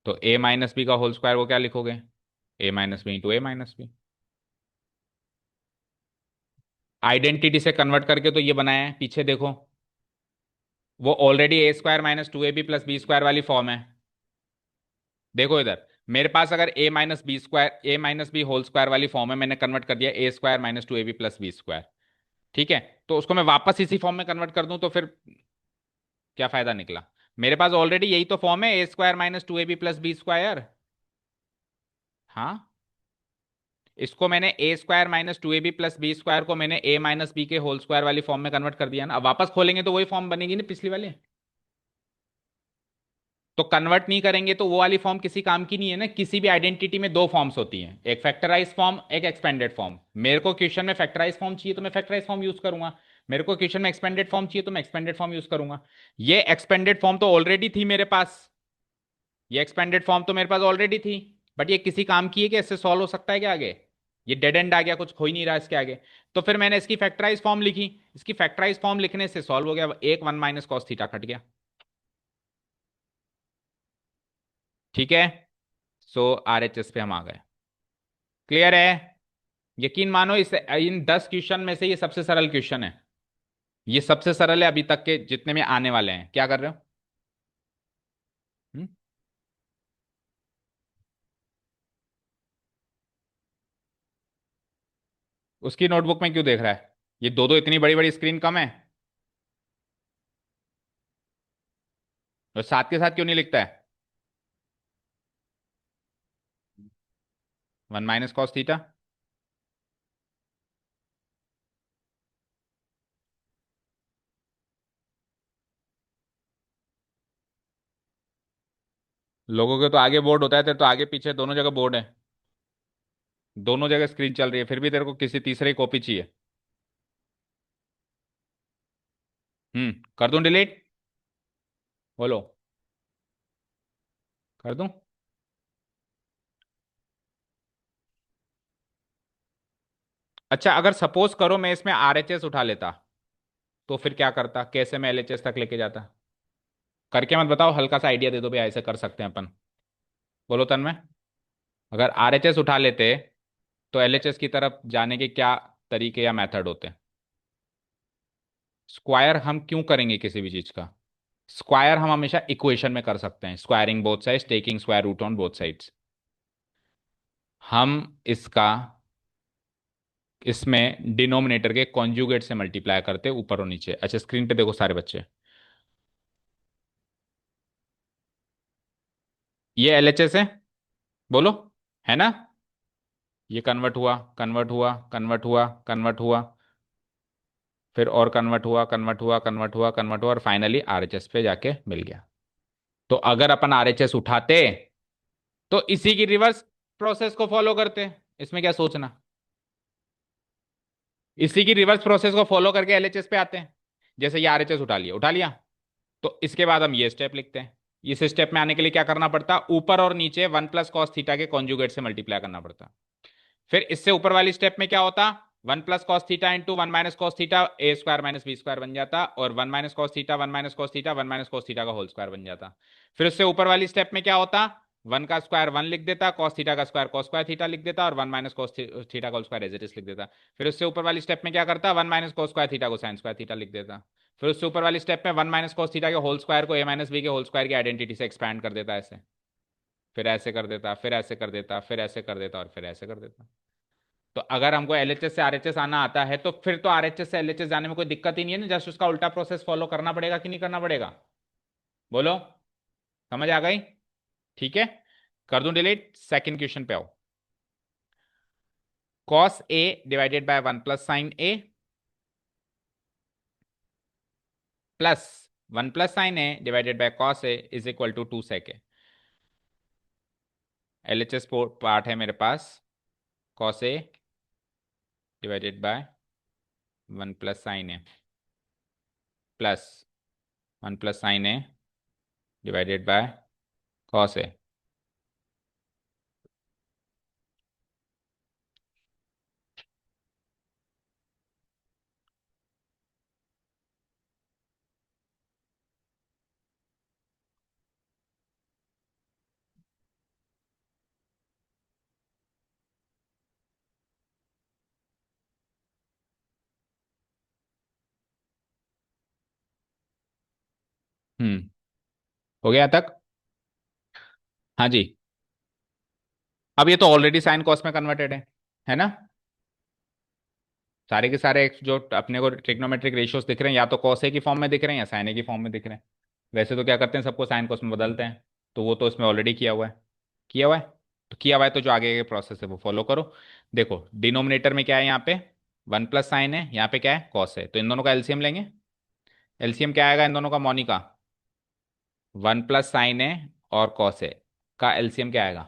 तो ए माइनस बी का होल स्क्वायर को क्या लिखोगे? A minus b into a minus b. Identity से कन्वर्ट करके तो ये बनाया है, पीछे देखो। वो already a square minus 2ab plus b square वाली फॉर्म है। देखो इधर, मेरे पास अगर a minus b whole square वाली फॉर्म है, मैंने कन्वर्ट कर दिया a square minus 2ab plus b square. ठीक है। तो उसको मैं वापस इसी फॉर्म में कन्वर्ट कर दूं तो फिर क्या फायदा निकला? मेरे पास ऑलरेडी यही तो फॉर्म है, a square minus 2ab plus b square. हाँ। इसको मैंने a square minus 2ab plus b square को मैंने ए माइनस बी के होल स्क्वायर वाली फॉर्म में कन्वर्ट कर दिया ना। अब वापस खोलेंगे तो वही फॉर्म बनेगी ना, पिछली वाली। तो कन्वर्ट नहीं करेंगे तो वो वाली फॉर्म किसी काम की नहीं है ना। किसी भी आइडेंटिटी में दो फॉर्म्स होती हैं, एक फैक्टराइज फॉर्म, एक एक्सपेंडेड फॉर्म। मेरे को क्वेश्चन में फैक्टराइज फॉर्म चाहिए तो मैं फैक्टराइज फॉर्म यूज करूंगा। मेरे को क्वेश्चन में एक्सपेंडेड फॉर्म चाहिए तो मैं एक्सपेंडेड फॉर्म यूज करूंगा। ये एक्सपेंडेड फॉर्म तो ऑलरेडी थी मेरे पास। ये एक्सपेंडेड फॉर्म तो मेरे पास ऑलरेडी थी। बट ये किसी काम की है कि इससे सॉल्व हो सकता है क्या आगे? ये डेड एंड आ गया, कुछ हो ही नहीं रहा इसके आगे। तो फिर मैंने इसकी फैक्टराइज फॉर्म लिखी। इसकी फैक्टराइज फॉर्म लिखने से सॉल्व हो गया, एक 1 - cos थीटा कट गया। ठीक है। सो आरएचएस पे हम आ गए। क्लियर है? यकीन मानो, इस इन 10 क्वेश्चन में से ये सबसे सरल क्वेश्चन है। ये सबसे सरल है अभी तक के जितने में आने वाले हैं। क्या कर रहे हो? हम्म? उसकी नोटबुक में क्यों देख रहा है? ये दो दो इतनी बड़ी बड़ी स्क्रीन कम है? और साथ के साथ क्यों नहीं लिखता है? 1 - cos थीटा। लोगों के तो आगे बोर्ड होता है, तेरे तो आगे पीछे दोनों जगह बोर्ड है। दोनों जगह स्क्रीन चल रही है, फिर भी तेरे को किसी तीसरे की कॉपी चाहिए। कर दूं डिलीट? बोलो। कर दूं? अच्छा, अगर सपोज करो मैं इसमें आरएचएस उठा लेता, तो फिर क्या करता, कैसे मैं एलएचएस तक लेके जाता? करके मत बताओ, हल्का सा आइडिया दे दो भाई, ऐसे कर सकते हैं अपन। बोलो तन्मय। अगर आरएचएस उठा लेते तो एलएचएस की तरफ जाने के क्या तरीके या मेथड होते? स्क्वायर हम क्यों करेंगे किसी भी चीज का? स्क्वायर हम हमेशा इक्वेशन में कर सकते हैं, squaring both sides, taking square root on both sides. हम इसका इसमें डिनोमिनेटर के कॉन्जुगेट से मल्टीप्लाई करते ऊपर और नीचे। अच्छा, स्क्रीन पे देखो सारे बच्चे, ये एलएचएस है। बोलो। है ना? ये कन्वर्ट हुआ, कन्वर्ट हुआ, कन्वर्ट हुआ, कन्वर्ट हुआ, फिर और कन्वर्ट हुआ, कन्वर्ट हुआ, कन्वर्ट हुआ, कन्वर्ट हुआ, और फाइनली आरएचएस पे जाके मिल गया। तो अगर अपन आरएचएस उठाते तो इसी की रिवर्स प्रोसेस को फॉलो करते। इसमें क्या सोचना। इसी की रिवर्स प्रोसेस को फॉलो करके एलएचएस पे आते हैं। जैसे ये आरएचएस उठा लिया, उठा लिया। तो इसके बाद हम ये स्टेप लिखते हैं। इस स्टेप में आने के लिए क्या करना पड़ता, ऊपर और नीचे वन प्लस कॉस थीटा के कॉन्जुगेट से मल्टीप्लाई करना पड़ता। फिर इससे ऊपर वाली स्टेप में क्या होता, one plus cos theta into one minus cos theta a square minus b square बन जाता, और one minus cos theta one minus cos theta one minus cos theta का होल स्क्वायर बन जाता। फिर उससे ऊपर वाली स्टेप में क्या होता, वन का स्क्वायर वन लिख देता, कॉस थीटा का स्क्वायर कॉस स्क्वायर थीटा लिख देता, और वन माइनस कॉस थीटा का whole square as it is लिख देता। फिर उससे ऊपर वाली स्टेप में क्या करता, one minus cos square theta को साइन स्क्वायर थीटा लिख देता। फिर उससे ऊपर वाली स्टेप में वन माइनस कॉस थीटा के होल स्क्वायर को ए माइनस बी के होल स्क्वायर की आइडेंटिटी से एक्सपैंड कर देता ऐसे। फिर ऐसे कर देता, फिर ऐसे कर देता, फिर ऐसे कर देता, और फिर ऐसे कर देता। तो अगर हमको एलएचएस से आरएचएस आना आता है तो फिर तो आरएचएस से एलएचएस जाने में कोई दिक्कत ही नहीं है ना, जस्ट उसका उल्टा प्रोसेस फॉलो करना पड़ेगा कि नहीं करना पड़ेगा। बोलो, समझ आ गई। ठीक है, कर दूं डिलीट, सेकंड क्वेश्चन पे आओ। Cos a divided by one plus sine a plus one plus sine a divided by cos a is equal to two sec a. LHS part है मेरे पास, cos a divided by one plus sine a plus one plus sine a divided by cos a. हो गया तक। हाँ जी। अब ये तो ऑलरेडी साइन कॉस में कन्वर्टेड है ना। सारे के सारे जो अपने को ट्रिग्नोमेट्रिक रेशियोज दिख रहे हैं या तो कॉस ए की फॉर्म में दिख रहे हैं या साइन ए की फॉर्म में दिख रहे हैं। वैसे तो क्या करते हैं, सबको साइन कॉस में बदलते हैं। तो वो तो इसमें ऑलरेडी किया हुआ है, किया हुआ है। तो किया हुआ है तो जो आगे के प्रोसेस है वो फॉलो करो। देखो डिनोमिनेटर में क्या है, यहाँ पे वन प्लस साइन है, यहाँ पे क्या है कॉस है, तो इन दोनों का एलसीएम लेंगे। एलसीएम क्या आएगा इन दोनों का, मोनिका। वन प्लस साइन है और कॉस है का एलसीएम क्या आएगा,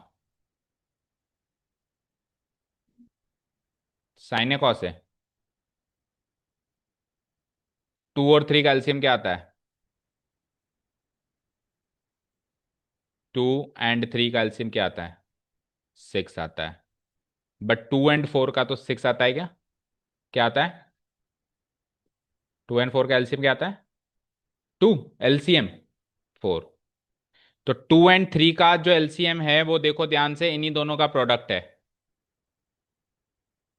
साइन है कॉस है। टू और थ्री का एलसीएम क्या आता है, टू एंड थ्री का एलसीएम क्या आता है, सिक्स आता है। बट टू एंड फोर का तो सिक्स आता है क्या, क्या आता है, टू एंड फोर का एलसीएम क्या आता है, टू, एलसीएम फोर। तो टू एंड थ्री का जो एलसीएम है वो देखो ध्यान से, इन्हीं दोनों का प्रोडक्ट है।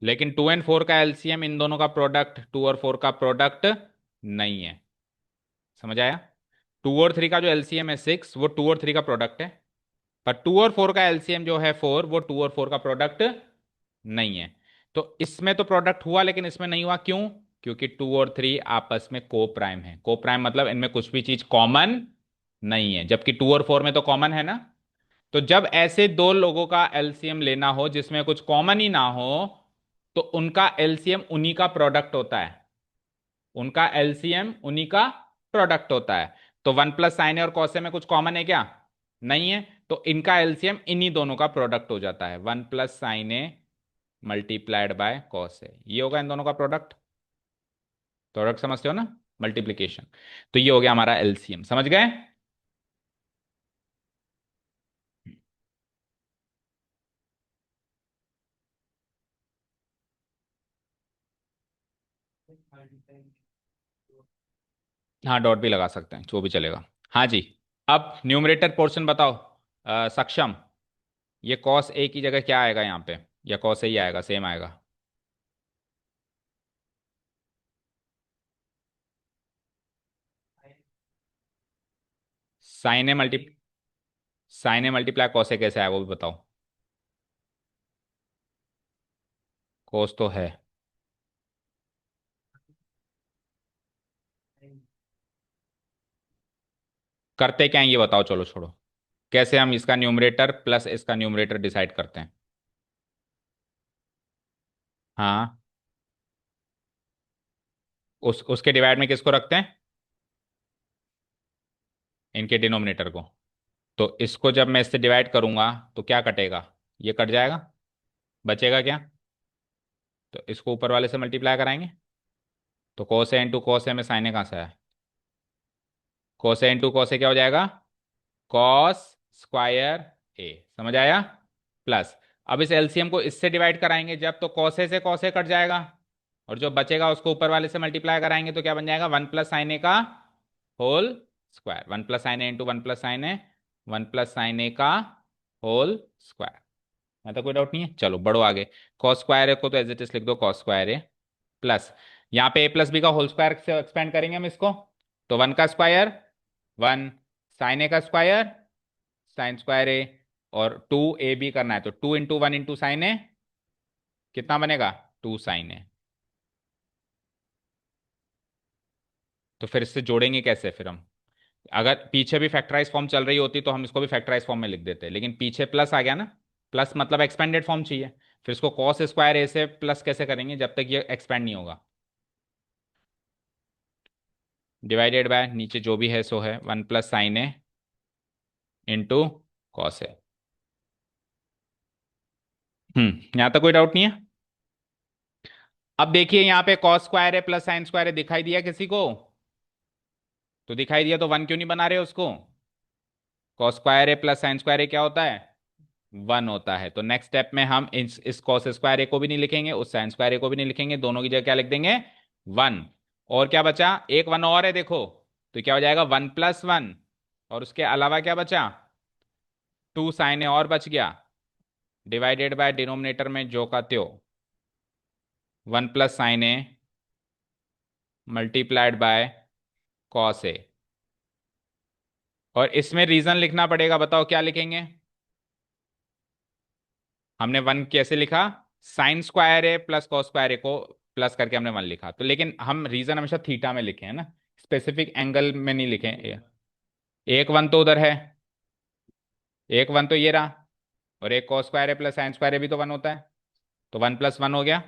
लेकिन टू एंड फोर का एलसीएम इन दोनों का प्रोडक्ट, टू और फोर का प्रोडक्ट नहीं है। समझ आया। टू और थ्री का जो एलसीएम है सिक्स, वो टू और थ्री का प्रोडक्ट है। पर टू और फोर का एलसीएम जो है फोर, वो टू और फोर का प्रोडक्ट नहीं है। तो इसमें तो प्रोडक्ट हुआ लेकिन इसमें नहीं हुआ, क्यों, क्योंकि टू और थ्री आपस में को प्राइम है। को प्राइम मतलब इनमें कुछ भी चीज कॉमन नहीं है, जबकि टू और फोर में तो कॉमन है ना। तो जब ऐसे दो लोगों का एलसीएम लेना हो जिसमें कुछ कॉमन ही ना हो, तो उनका एलसीएम उन्हीं का प्रोडक्ट होता है। उनका एलसीएम उन्हीं का प्रोडक्ट होता है। तो वन प्लस साइन और कॉस में कुछ कॉमन है क्या, नहीं है। तो इनका एलसीएम इन्हीं दोनों का प्रोडक्ट हो जाता है, one plus sine a multiplied by cos a, ये होगा इन दोनों का प्रोडक्ट। प्रोडक्ट समझते हो ना, मल्टीप्लीकेशन। तो ये हो गया हमारा एलसीएम, समझ गए। हाँ डॉट भी लगा सकते हैं, जो भी चलेगा। हाँ जी। अब न्यूमरेटर पोर्शन बताओ, सक्षम। ये कॉस ए की जगह क्या आएगा यहाँ पे, या कॉस ए ही आएगा, सेम आएगा। Sine a multi sine a multiply cos a कैसे आया वो भी बताओ। कॉस तो है। करते क्या है ये बताओ, चलो छोड़ो। कैसे हम इसका न्यूमरेटर प्लस इसका न्यूमरेटर डिसाइड करते हैं। हाँ, उसके डिवाइड में किसको रखते हैं, इनके डिनोमिनेटर को। तो इसको जब मैं इससे डिवाइड करूंगा तो क्या कटेगा, ये कट जाएगा। बचेगा क्या? तो इसको ऊपर वाले से मल्टीप्लाई कराएंगे। तो cos A into cos A में साइन ए कहाँ से आया? cos A into cos A क्या हो जाएगा? कॉस स्क्वायर ए। समझ आया? प्लस, अब इस एलसीएम को इससे डिवाइड कराएंगे जब, तो cos ए से cos ए कट जाएगा, और जो बचेगा उसको ऊपर वाले से मल्टीप्लाई कराएंगे तो क्या बन जाएगा? वन प्लस साइन ए का whole square. One plus sine a into one plus sine a, one plus sine a का होल स्क्वायर। मैं तो कोई डाउट नहीं है, चलो बढ़ो आगे। कॉस स्क्वायर ए को तो एज इट इज लिख दो, कॉस स्क्वायर ए प्लस, यहाँ पे ए प्लस बी का होल स्क्वायर से एक्सपेंड करेंगे हम इसको, तो वन का स्क्वायर वन, साइन ए का स्क्वायर साइन स्क्वायर ए, और टू ए बी करना है तो two into one into sine a, कितना बनेगा? Two sine a. तो फिर इससे जोड़ेंगे कैसे फिर हम? अगर पीछे भी फैक्टराइज फॉर्म चल रही होती तो हम इसको भी फैक्टराइज फॉर्म में लिख देते, लेकिन पीछे प्लस आ गया ना, प्लस मतलब एक्सपेंडेड फॉर्म चाहिए। फिर इसको कॉस स्क्वायर ए से प्लस कैसे करेंगे जब तक ये एक्सपेंड नहीं होगा? डिवाइडेड बाय नीचे जो भी है सो है, one plus sine a into cos A. यहां तक कोई डाउट नहीं है? अब देखिए यहाँ पे कॉस स्क्वायर है प्लस साइन स्क्वायर है, दिखाई दिया किसी को? तो दिखाई दिया तो वन क्यों नहीं बना रहे उसको? कॉस स्क्वायर है प्लस साइन स्क्वायर है क्या होता है? वन होता है। तो नेक्स्ट स्टेप में हम इस कॉस स्क्वायर ए को भी नहीं लिखेंगे, उस साइन स्क्वायर ए को भी नहीं लिखेंगे, दोनों की जगह क्या लिख देंगे? वन। और क्या बचा? एक वन और है देखो, तो क्या हो जाएगा? वन प्लस वन, और उसके अलावा क्या बचा? टू साइन ए और बच गया, डिवाइडेड बाय डिनोमिनेटर में जो का त्यो, one plus sine a multiplied by cos a. और इसमें रीजन लिखना पड़ेगा, बताओ क्या लिखेंगे? हमने वन कैसे लिखा? साइन स्क्वायर ए प्लस कॉस स्क्वायर ए को प्लस करके हमने वन लिखा, तो लेकिन हम रीजन हमेशा थीटा में लिखे हैं ना, स्पेसिफिक एंगल में नहीं लिखे। एक वन तो उधर है, एक वन तो ये रहा, और एक कॉस स्क्वायर है प्लस साइन स्क्वायर है भी तो वन होता है, तो वन प्लस वन हो गया।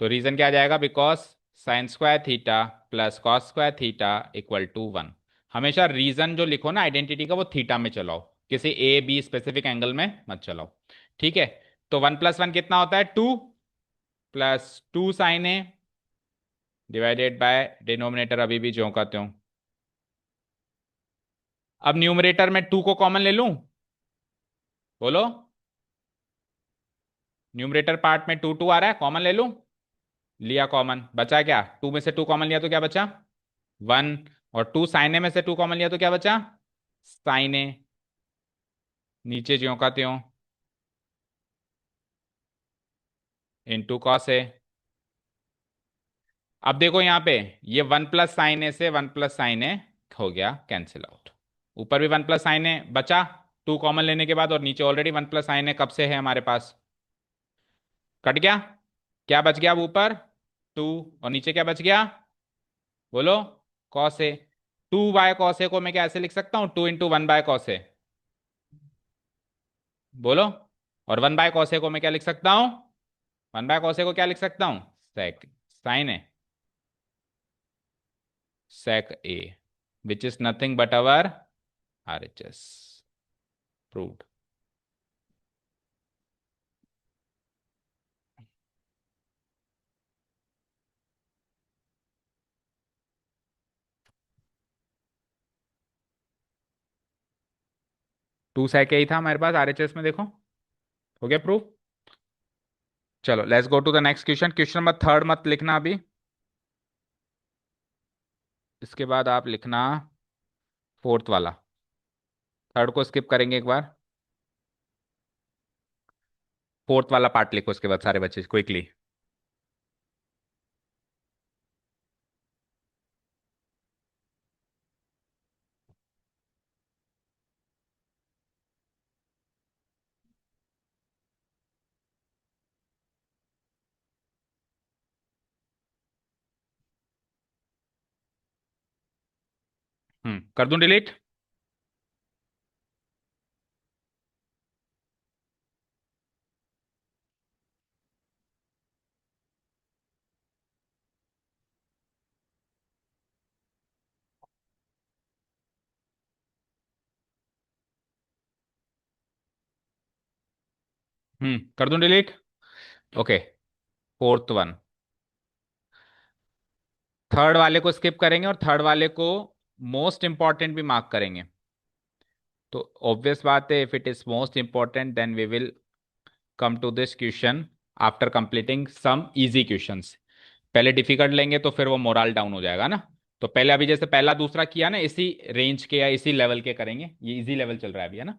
तो रीजन क्या आ जाएगा? Because sine square theta plus cos square theta equal to one. हमेशा रीजन जो लिखो ना आइडेंटिटी का, वो थीटा में चलाओ, किसी ए बी स्पेसिफिक एंगल में मत चलाओ। ठीक है? तो वन प्लस वन कितना होता है? Two, plus two sine a divided by denominator अभी भी ज्यों का त्यों। अब न्यूमरेटर में टू को कॉमन ले लूं? बोलो, न्यूमरेटर पार्ट में टू टू आ रहा है, कॉमन ले लूं? लिया कॉमन, बचा क्या? टू में से टू कॉमन लिया तो क्या बचा? वन। और टू साइन ए में से टू कॉमन लिया तो क्या बचा? साइन ए। नीचे ज्यों का त्यों इंटू कॉस ए। अब देखो यहाँ पे, ये वन प्लस साइन ए से वन प्लस साइन ए हो गया कैंसिल आउट, ऊपर भी वन प्लस साइन ए बचा टू कॉमन लेने के बाद, और नीचे ऑलरेडी वन प्लस साइन ए कब से है हमारे पास, कट गया। क्या बच गया अब ऊपर? टू, और नीचे क्या बच गया? बोलो, cos a. Two by cos a को मैं क्या ऐसे लिख सकता हूँ? Two into one by cos a. बोलो, और वन बाय कॉस ए को मैं क्या लिख सकता हूँ? वन बाय कॉस ए को क्या लिख सकता हूँ? Sec sine a, sec A, which is nothing but our RHS. Proved. Two sec A ही था हमारे पास RHS में, देखो हो गया प्रूफ। चलो let's go to the next question. Question number third मत लिखना अभी, इसके बाद आप लिखना फोर्थ वाला। थर्ड को स्किप करेंगे एक बार, फोर्थ वाला पार्ट लिखो उसके बाद सारे बच्चे क्विकली। कर दूं डिलीट? कर दूं delete? Okay. Fourth one. Third वाले को स्किप करेंगे और थर्ड वाले को मोस्ट इंपॉर्टेंट भी मार्क करेंगे। तो ऑब्वियस बात है, if it is most important then we will come to this question after completing some easy questions. पहले डिफिकल्ट लेंगे तो फिर वो मोरल डाउन हो जाएगा ना। तो पहले अभी जैसे पहला दूसरा किया ना, इसी रेंज के या इसी लेवल के करेंगे, ये इजी लेवल चल रहा है अभी, है ना।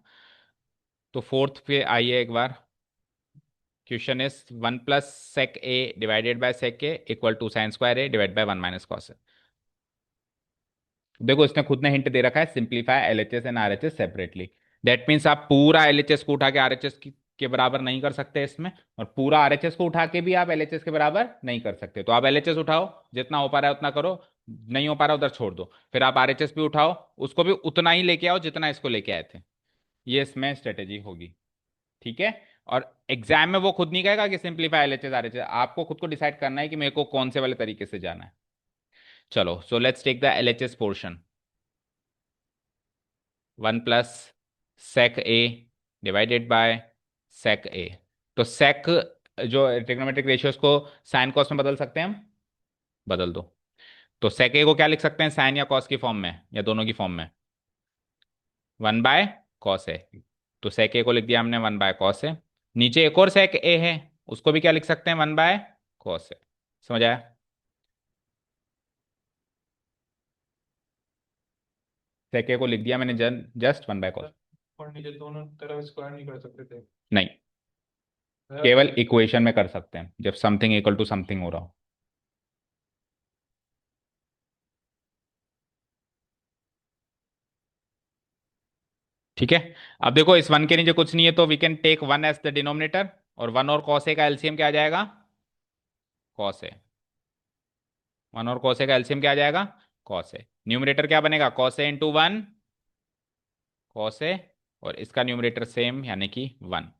तो फोर्थ पे आइए एक बार। Question is 1 + sec a divided by sec a equal to sine square a divide by 1 - cos a। देखो इसने खुद ने हिंट दे रखा है, simplify LHS and RHS separately. That means आप पूरा एलएचएस को उठा के आरएचएस के बराबर नहीं कर सकते इसमें, और पूरा आरएचएस को उठा के भी आप एलएचएस के बराबर नहीं कर सकते। तो आप एलएचएस उठाओ, जितना हो पा रहा है उतना करो, नहीं हो पा रहा उधर छोड़ दो। फिर आप आरएचएस भी उठाओ, उसको भी उतना ही लेके आओ जितना इसको लेके आए थे। ये इसमें स्ट्रेटेजी होगी, ठीक है। और एग्जाम में वो खुद नहीं कहेगा कि सिंप्लीफाई एलएचएस आरएचएस, आपको खुद को डिसाइड करना है कि मेरे को कौन से वाले तरीके से जाना है। चलो, so let's take the LHS portion. 1 + sec a divided by sec a। तो sec, जो ट्रिग्नोमेट्रिक रेशियोज को साइन कॉस में बदल सकते हैं हम, बदल दो। तो sec a को क्या लिख सकते हैं, साइन या कॉस की फॉर्म में, या दोनों की फॉर्म में? 1/cos a। तो sec a को लिख दिया हमने 1/cos a। नीचे एक और sec a है, उसको भी क्या लिख सकते हैं, 1/cos a। समझ आया? sec a को लिख दिया मैंने जस्ट 1/cos। और नीचे दोनों तरफ स्क्वायर नहीं कर सकते थे? नहीं, केवल इक्वेशन में कर सकते हैं जब समथिंग इक्वल टू समथिंग हो रहा हो। ठीक है। अब देखो इस वन के नीचे कुछ नहीं है, तो we can take one as the denominator, और वन और कॉस ए का एलसीएम क्या आ जाएगा, कॉस ए। वन और कॉस ए का एलसीएम क्या आ जाएगा, कॉस ए। न्यूमरेटर क्या बनेगा, cos a into one, cos a. और इसका न्यूमरेटर सेम यानी कि one.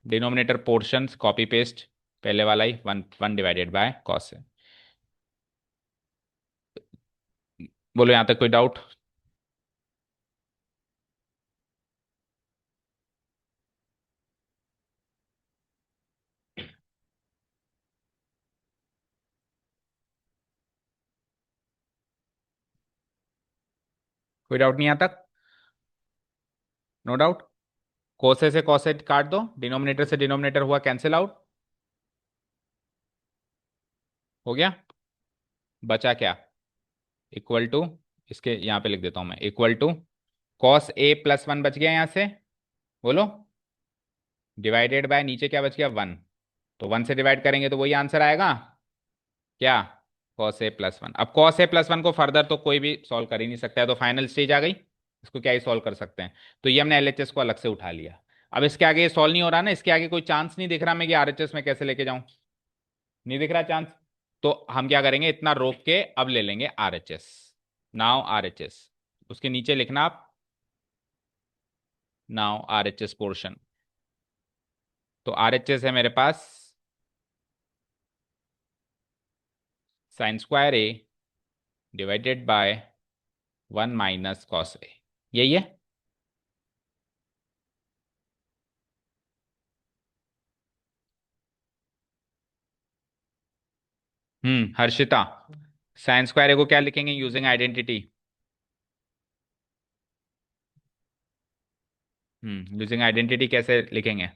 Denominator portions copy paste, पहले वाला ही, one one divided by cos a. बोलो यहां तक कोई डाउट? कोई डाउट नहीं यहां तक? No doubt. कोसे से कॉसेट काट दो, डिनोमिनेटर से डिनोमिनेटर हुआ कैंसिल आउट, हो गया। बचा क्या, इक्वल टू, इसके यहां पे लिख देता हूं मैं, equal to cos a plus one बच गया यहां से, बोलो, डिवाइडेड बाय नीचे क्या बच गया, वन। तो वन से डिवाइड करेंगे तो वही आंसर आएगा, क्या, कॉस ए प्लस वन। अब कॉस ए प्लस वन को फर्दर तो कोई भी सॉल्व कर ही नहीं सकता है, तो फाइनल स्टेज आ गई, इसको क्या ही सॉल्व कर सकते हैं। तो ये हमने एलएचएस को अलग से उठा लिया। अब इसके आगे ये सॉल्व नहीं हो रहा ना, इसके आगे कोई चांस नहीं दिख रहा मैं कि आरएचएस में कैसे लेके जाऊं, नहीं दिख रहा चांस। तो हम क्या करेंगे, इतना रोक के अब ले लेंगे आरएचएस। नाउ आरएचएस, उसके नीचे लिखना आप, नाउ आरएचएस पोर्शन। तो आरएचएस है मेरे पास sine square a divided by 1 - cos a, यही है। हर्षिता, साइन स्क्वायर ए को क्या लिखेंगे यूजिंग आइडेंटिटी? यूजिंग आइडेंटिटी कैसे लिखेंगे?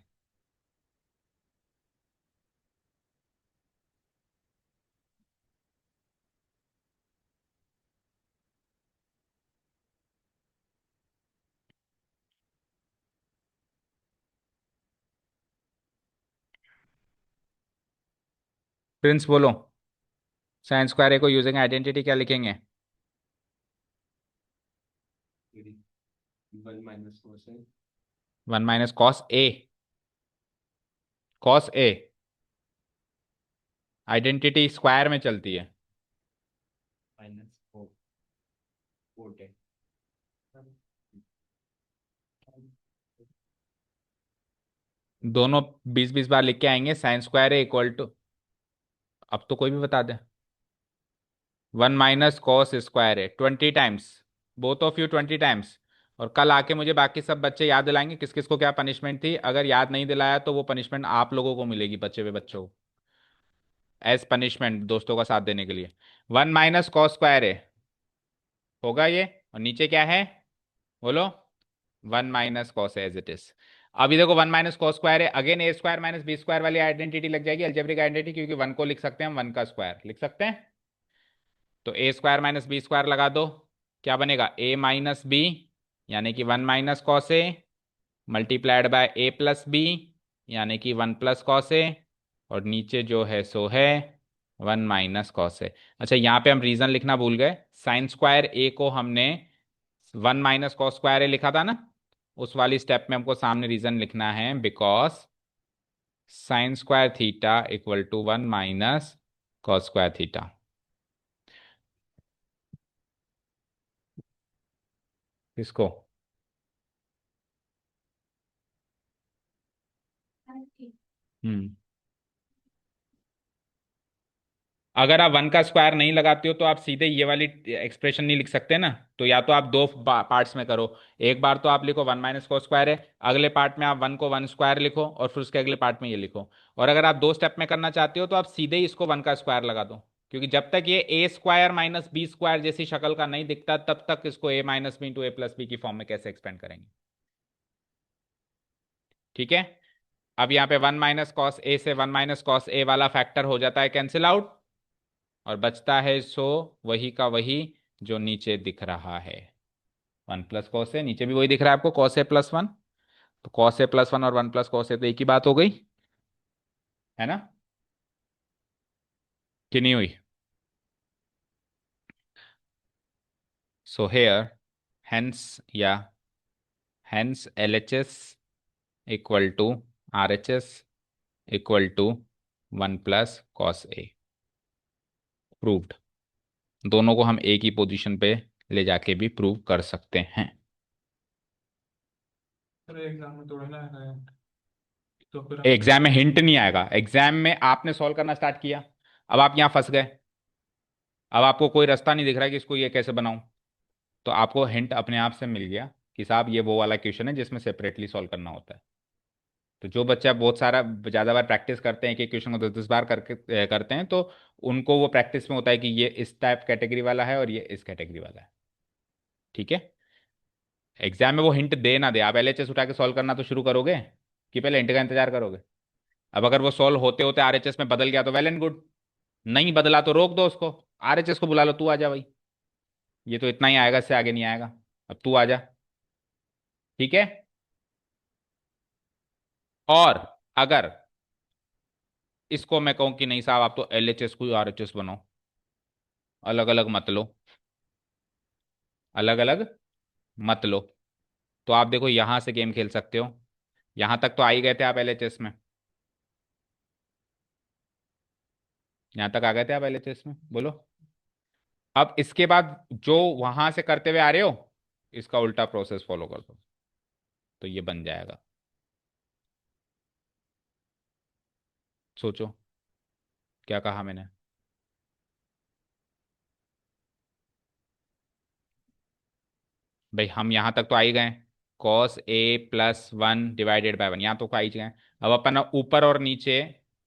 प्रिंस बोलो, साइन स्क्वायर ए को यूजिंग आइडेंटिटी क्या लिखेंगे? 1 - cos a। 1 - cos a, cos A identity square में चलती है। -4 दोनों 20 20 बार लिख के आएंगे, sine square a equal to, अब तो कोई भी बता दे, 1 - cos square a 20 times, both of you 20 times. और कल आके मुझे बाकी सब बच्चे याद दिलाएंगे किस किस को क्या पनिशमेंट थी। अगर याद नहीं दिलाया तो वो पनिशमेंट आप लोगों को मिलेगी, बच्चे हुए बच्चों को, एज पनिशमेंट दोस्तों का साथ देने के लिए। 1 - cos² है, होगा ये। और नीचे क्या है, बोलो। 1 - cos एज इट इज। अभी देखो 1 - cos² है, अगेन a² - b² वाली आइडेंटिटी लग जाएगी, अलजेब्रिक आइडेंटिटी, क्योंकि 1 को लिख सकते हैं हम 1 का स्क्वायर लिख सकते हैं। तो a² - b² लगा दो, क्या बनेगा, a - b, यानी कि 1 - cos a multiplied by a+b, यानी कि 1 + cos a, और नीचे जो है सो है 1 - cos a। अच्छा, यहाँ पे हम रीजन लिखना भूल गए, sin² a को हमने 1 - cos² a लिखा था ना, उस वाली स्टेप में हमको सामने रीजन लिखना है, because sin² theta = 1 - cos² theta. किसको, हम्म, अगर आप 1 का स्क्वायर नहीं लगाते हो तो आप सीधे ये वाली एक्सप्रेशन नहीं लिख सकते ना। तो या तो आप दो पार्ट्स में करो, एक बार तो आप लिखो 1 - cos², है, अगले पार्ट में आप 1 को 1 स्क्वायर लिखो, और फिर उसके अगले पार्ट में ये लिखो। और अगर आप दो स्टेप में करना चाहते हो तो आप सीधे ही इसको 1 का स्क्वायर लगा दो, क्योंकि जब तक ये a² - b² जैसी शक्ल का नहीं दिखता तब तक इसको a - b × a+b की फॉर्म में कैसे एक्सपेंड करेंगे। ठीक है, अब यहाँ पे 1 - cos a से 1 - cos a वाला फैक्टर हो जाता है कैंसिल आउट, और बचता है सो वही का वही जो नीचे दिख रहा है, 1 + cos a, नीचे भी वही दिख रहा है आपको, cos a+1। तो cos a+1 और 1 + cos a तो एक ही बात हो गई, है ना, कि नहीं हुई। सो हेयर, हेंस या hence LHS = RHS = 1 + cos a, proved. दोनों को हम एक ही पोजीशन पे ले जाके भी प्रूव कर सकते हैं। अरे एग्जाम में थोड़ा ना है, तो फिर हम एग्जाम में हिंट नहीं आएगा, एग्जाम में आपने सॉल्व करना स्टार्ट किया, अब आप यहां फंस गए, अब आपको कोई रास्ता नहीं दिख रहा है कि इसको ये कैसे बनाऊं, तो आपको हिंट अपने आप से मिल गया कि साहब ये वो वाला क्वेश्चन है जिसमें सेपरेटली सॉल्व करना होता है। तो जो बच्चा बहुत सारा ज़्यादा बार प्रैक्टिस करते हैं कि क्वेश्चन को 10 10 बार करके करते हैं, तो उनको वो प्रैक्टिस में होता है कि ये इस टाइप कैटेगरी वाला है और ये इस कैटेगरी वाला है। ठीक है, एग्जाम में वो हिंट दे ना दे, आप LHS उठा के सॉल्व करना तो शुरू करोगे कि पहले हिंट का इंतजार करोगे। अब अगर वो सॉल्व होते होते RHS में बदल गया तो वेल एंड गुड, नहीं बदला तो रोक दो उसको, RHS को बुला लो, तू आ जा भाई, ये तो इतना ही आएगा, इससे आगे नहीं आएगा, अब तू आ जा। ठीक है, और अगर इसको मैं कहूं कि नहीं साहब आप तो LHS को RHS बनाओ, अलग अलग मत लो, अलग अलग मत लो, तो आप देखो यहां से गेम खेल सकते हो, यहां तक तो आ ही गए थे आप LHS में, यहां तक आ गए थे आप LHS में, बोलो। अब इसके बाद जो वहां से करते हुए आ रहे हो, इसका उल्टा प्रोसेस फॉलो कर दो, तो ये बन जाएगा। सोचो क्या कहा मैंने। भाई हम यहां तक तो आ ही गए, cos a+1 / 1 यहाँ तो आ ही गए। अब अपन ऊपर और नीचे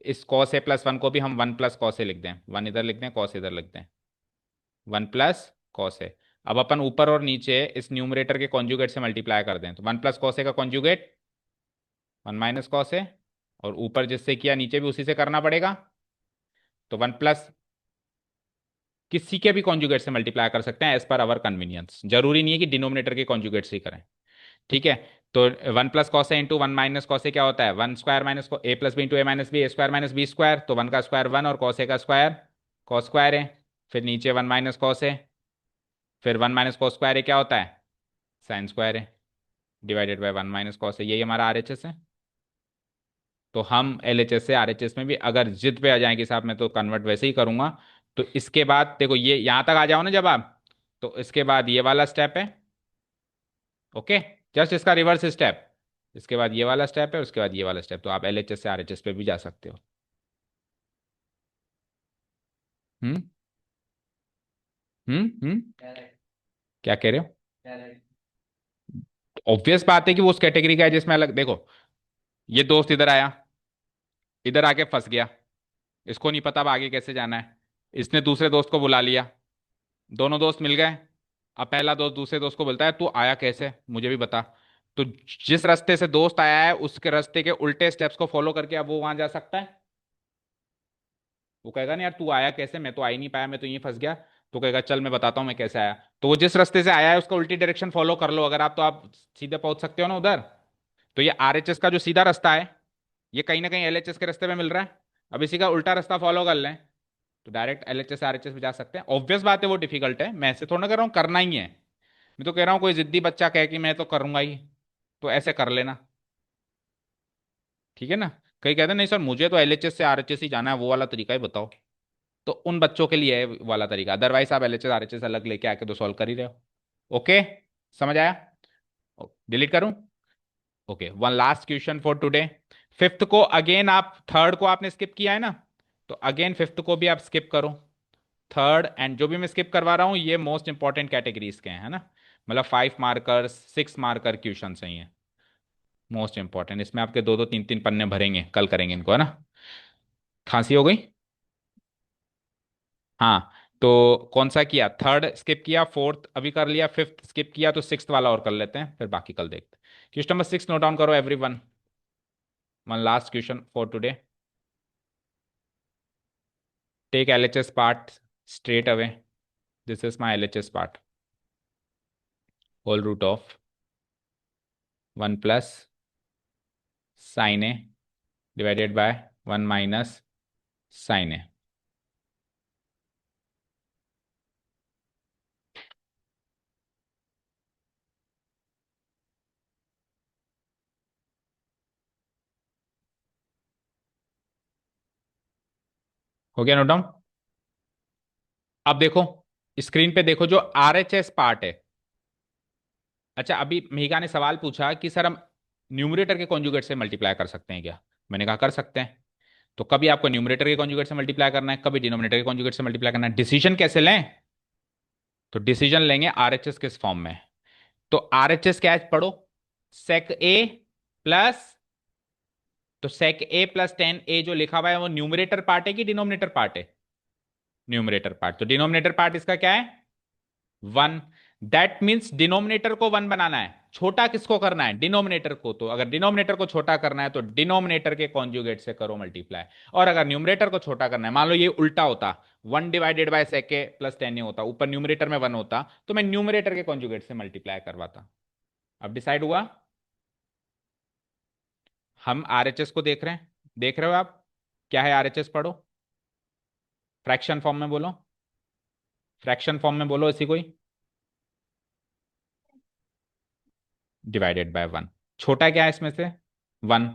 इस cos a+1 को भी हम 1 + cos a लिख दें, 1 इधर लिख दें, cos इधर लिख दें, 1 + cos a। अब अपन ऊपर और नीचे इस न्यूमरेटर के कॉन्जुगेट से मल्टीप्लाई कर दें, तो 1 + cos a का कॉन्जुगेट 1 - cos a, और ऊपर जिससे किया नीचे भी उसी से करना पड़ेगा, तो 1 किसी के भी कॉन्जुगेट से मल्टीप्लाई कर सकते हैं एज पर अवर कन्वीनियंस, जरूरी नहीं है कि डिनोमिनेटर के कॉन्जुगेट से ही करें। ठीक है, तो 1 + cos a into 1 - cos a क्या होता है, 1 square - a+b × a - b, a² - b², तो 1 का स्क्वायर 1 और cos a का स्क्वायर cos² है, फिर नीचे 1 - cos a, फिर 1 - cos² क्या होता है, sin² है, डिवाइडेड बाय 1 - cos a, यही हमारा RHS है। तो हम LHS से RHS में भी अगर जिद पे आ जाए कि साहब मैं तो कन्वर्ट वैसे ही करूंगा, तो इसके बाद देखो ये यहां तक आ जाओ ना जब आप, तो इसके बाद ये वाला स्टेप है, ओके, जस्ट इसका रिवर्स स्टेप, इसके बाद ये वाला स्टेप है, उसके बाद ये वाला स्टेप, तो आप LHS से RHS पे भी जा सकते हो। हम्म हम्म, क्या कह रहे हो, ऑब्वियस बात है कि वो उस कैटेगरी का है जिसमें अलग, देखो ये दोस्त इधर आया, इधर आके फंस गया, इसको नहीं पता अब आगे कैसे जाना है, इसने दूसरे दोस्त को बुला लिया, दोनों दोस्त मिल गए। अब पहला दोस्त दूसरे दोस्त को बोलता है तू आया कैसे, मुझे भी बता। तो जिस रास्ते से दोस्त आया है उसके रास्ते के उल्टे स्टेप्स को फॉलो करके अब वो वहां जा सकता है? वो कहेगा ना यार तू आया कैसे, मैं तो आ ही नहीं पाया, मैं तो यहीं फंस गया। तो कहेगा चल मैं बताता हूँ मैं कैसे आया। तो वो जिस रास्ते से आया है उसका उल्टी डायरेक्शन फॉलो कर लो अगर आप, तो आप सीधे पहुंच सकते हो ना उधर। तो ये आरएचएस का जो सीधा रास्ता है ये कहीं ना कहीं एलएचएस के रास्ते में मिल रहा है। अब इसी का उल्टा रास्ता फॉलो कर लें तो डायरेक्ट एलएचएस आरएचएस पे जा सकते हैं। ऑब्वियस बात है वो डिफिकल्ट है, मैं ऐसे थोड़ा ना कर रहा हूँ, करना ही है। मैं तो कह रहा हूँ कोई जिद्दी बच्चा कहे कि मैं तो करूंगा ही, तो ऐसे कर लेना। ठीक है ना? कई कहते हैं नहीं सर मुझे तो एलएचएस से आरएचएस ही जाना है, वो वाला तरीका ही बताओ। तो उन बच्चों के लिए है वो वाला तरीका, अदरवाइज आप एलएचएस आरएचएस अलग लेके आके तो सॉल्व कर ही रहे हो। ओके, समझ आया? डिलीट करूं? Okay, one last question for today. Fifth को अगेन आप, थर्ड को आपने स्किप किया है ना, तो अगेन फिफ्थ को भी आप स्किप करो। थर्ड एंड जो भी मैं स्किप करवा रहा हूं ये मोस्ट इंपॉर्टेंट कैटेगरीज के हैं, है ना? मतलब 5 मार्कर्स 6 मार्कर क्वेश्चन हैं ये, मोस्ट इंपॉर्टेंट। इसमें आपके दो दो तीन तीन पन्ने भरेंगे, कल करेंगे इनको, है ना? खांसी हो गई? हाँ। तो कौन सा किया? थर्ड स्किप किया, फोर्थ अभी कर लिया, फिफ्थ स्किप किया, तो सिक्स्थ वाला और कर लेते हैं, फिर बाकी कल देखते हैं। क्वेश्चन नंबर 6 नोट डाउन करो everyone. One last question for today. Take LHS part straight away. This is my LHS part. Whole root of 1 plus sin A divided by 1 minus sin A. हो गया note down? अब देखो screen पे देखो जो RHS part है। अच्छा, अभी मेघा ने सवाल पूछा कि सर हम न्यूमरेटर के कॉन्जुगेट से मल्टीप्लाई कर सकते हैं क्या? मैंने कहा कर सकते हैं। तो कभी आपको न्यूमरेटर के कॉन्जुगेट से मल्टीप्लाई करना है, कभी डिनोमिनेटर के कॉन्जुगेट से मल्टीप्लाई करना है। डिसीजन कैसे लें? तो डिसीजन लेंगे आरएचएस किस फॉर्म में। तो आरएचएस क्या है पढ़ो, सेक ए प्लस, तो सेक ए प्लस 10 ए जो लिखा हुआ है वो न्यूमरेटर पार्ट है कि डिनोमिनेटर पार्ट है? Numerator part. तो डिनोमिनेटर पार्ट इसका क्या है? 1। दैट मीन्स डिनोमिनेटर को 1 बनाना है। छोटा किसको करना है? डिनोमिनेटर को। तो अगर डिनोमिनेटर को छोटा करना है तो डिनोमिनेटर के कॉन्जुगेट से करो मल्टीप्लाई। और अगर न्यूमरेटर को छोटा करना है, मान लो ये उल्टा होता, 1 divided by sec a plus 10 होता, ऊपर न्यूमरेटर में 1 होता, तो मैं न्यूमरेटर के कॉन्जुगेट से मल्टीप्लाई करवाता। अब डिसाइड हुआ? हम आरएचएस को देख रहे हैं, देख रहे हो आप? क्या है आरएचएस पढ़ो, फ्रैक्शन फॉर्म में बोलो, फ्रैक्शन फॉर्म में बोलो इसी कोई, डिवाइडेड बाय 1। छोटा क्या है इसमें से? 1।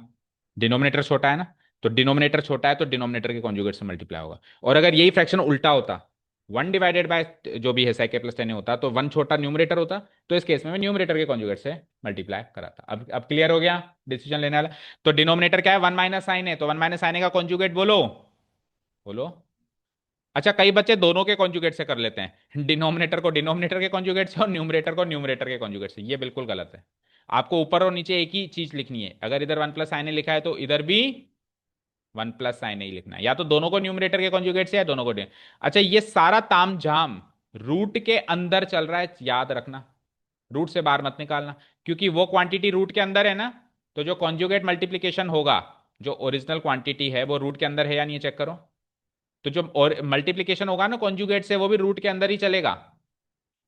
डिनोमिनेटर छोटा है ना, तो डिनोमिनेटर छोटा है तो डिनोमिनेटर के कॉन्जुगेट से मल्टीप्लाई होगा। और अगर यही फ्रैक्शन उल्टा होता, 1 डिवाइडेड बाय जो भी है सेक ए प्लस 10 होता, तो 1 छोटा न्यूमरेटर होता, तो इस केस में मैं न्यूमरेटर के कॉन्जुगेट से मल्टीप्लाई कराता। अब क्लियर हो गया डिसीजन लेने वाला? तो डिनोमिनेटर क्या है? 1 माइनस साइन है, तो 1 माइनस साइन का कॉन्जुगेट बोलो, बोलो। अच्छा, कई बच्चे दोनों के कॉन्जुगेट से कर लेते हैं, डिनोमिनेटर को डिनोमिनेटर के कॉन्जुगेट से और न्यूमरेटर को न्यूमरेटर के कॉन्जुगेट से। ये बिल्कुल गलत है। आपको ऊपर और नीचे एक ही चीज लिखनी है। अगर इधर 1 प्लस साइन ए लिखा है तो इधर भी 1 प्लस साइन ए ही लिखना है, या तो दोनों को न्यूमरेटर के कॉन्जुगेट से या दोनों को अच्छा, ये सारा तामझाम रूट के अंदर चल रहा है, याद रखना। रूट से बाहर मत निकालना, क्योंकि वो क्वांटिटी रूट के अंदर है ना। तो जो कॉन्जुगेट मल्टीप्लीकेशन होगा, जो ओरिजिनल क्वांटिटी है वो रूट के अंदर है या नहीं, चेक करो। तो जो और मल्टीप्लीकेशन होगा ना कॉन्जुगेट से, वो भी रूट के अंदर ही चलेगा।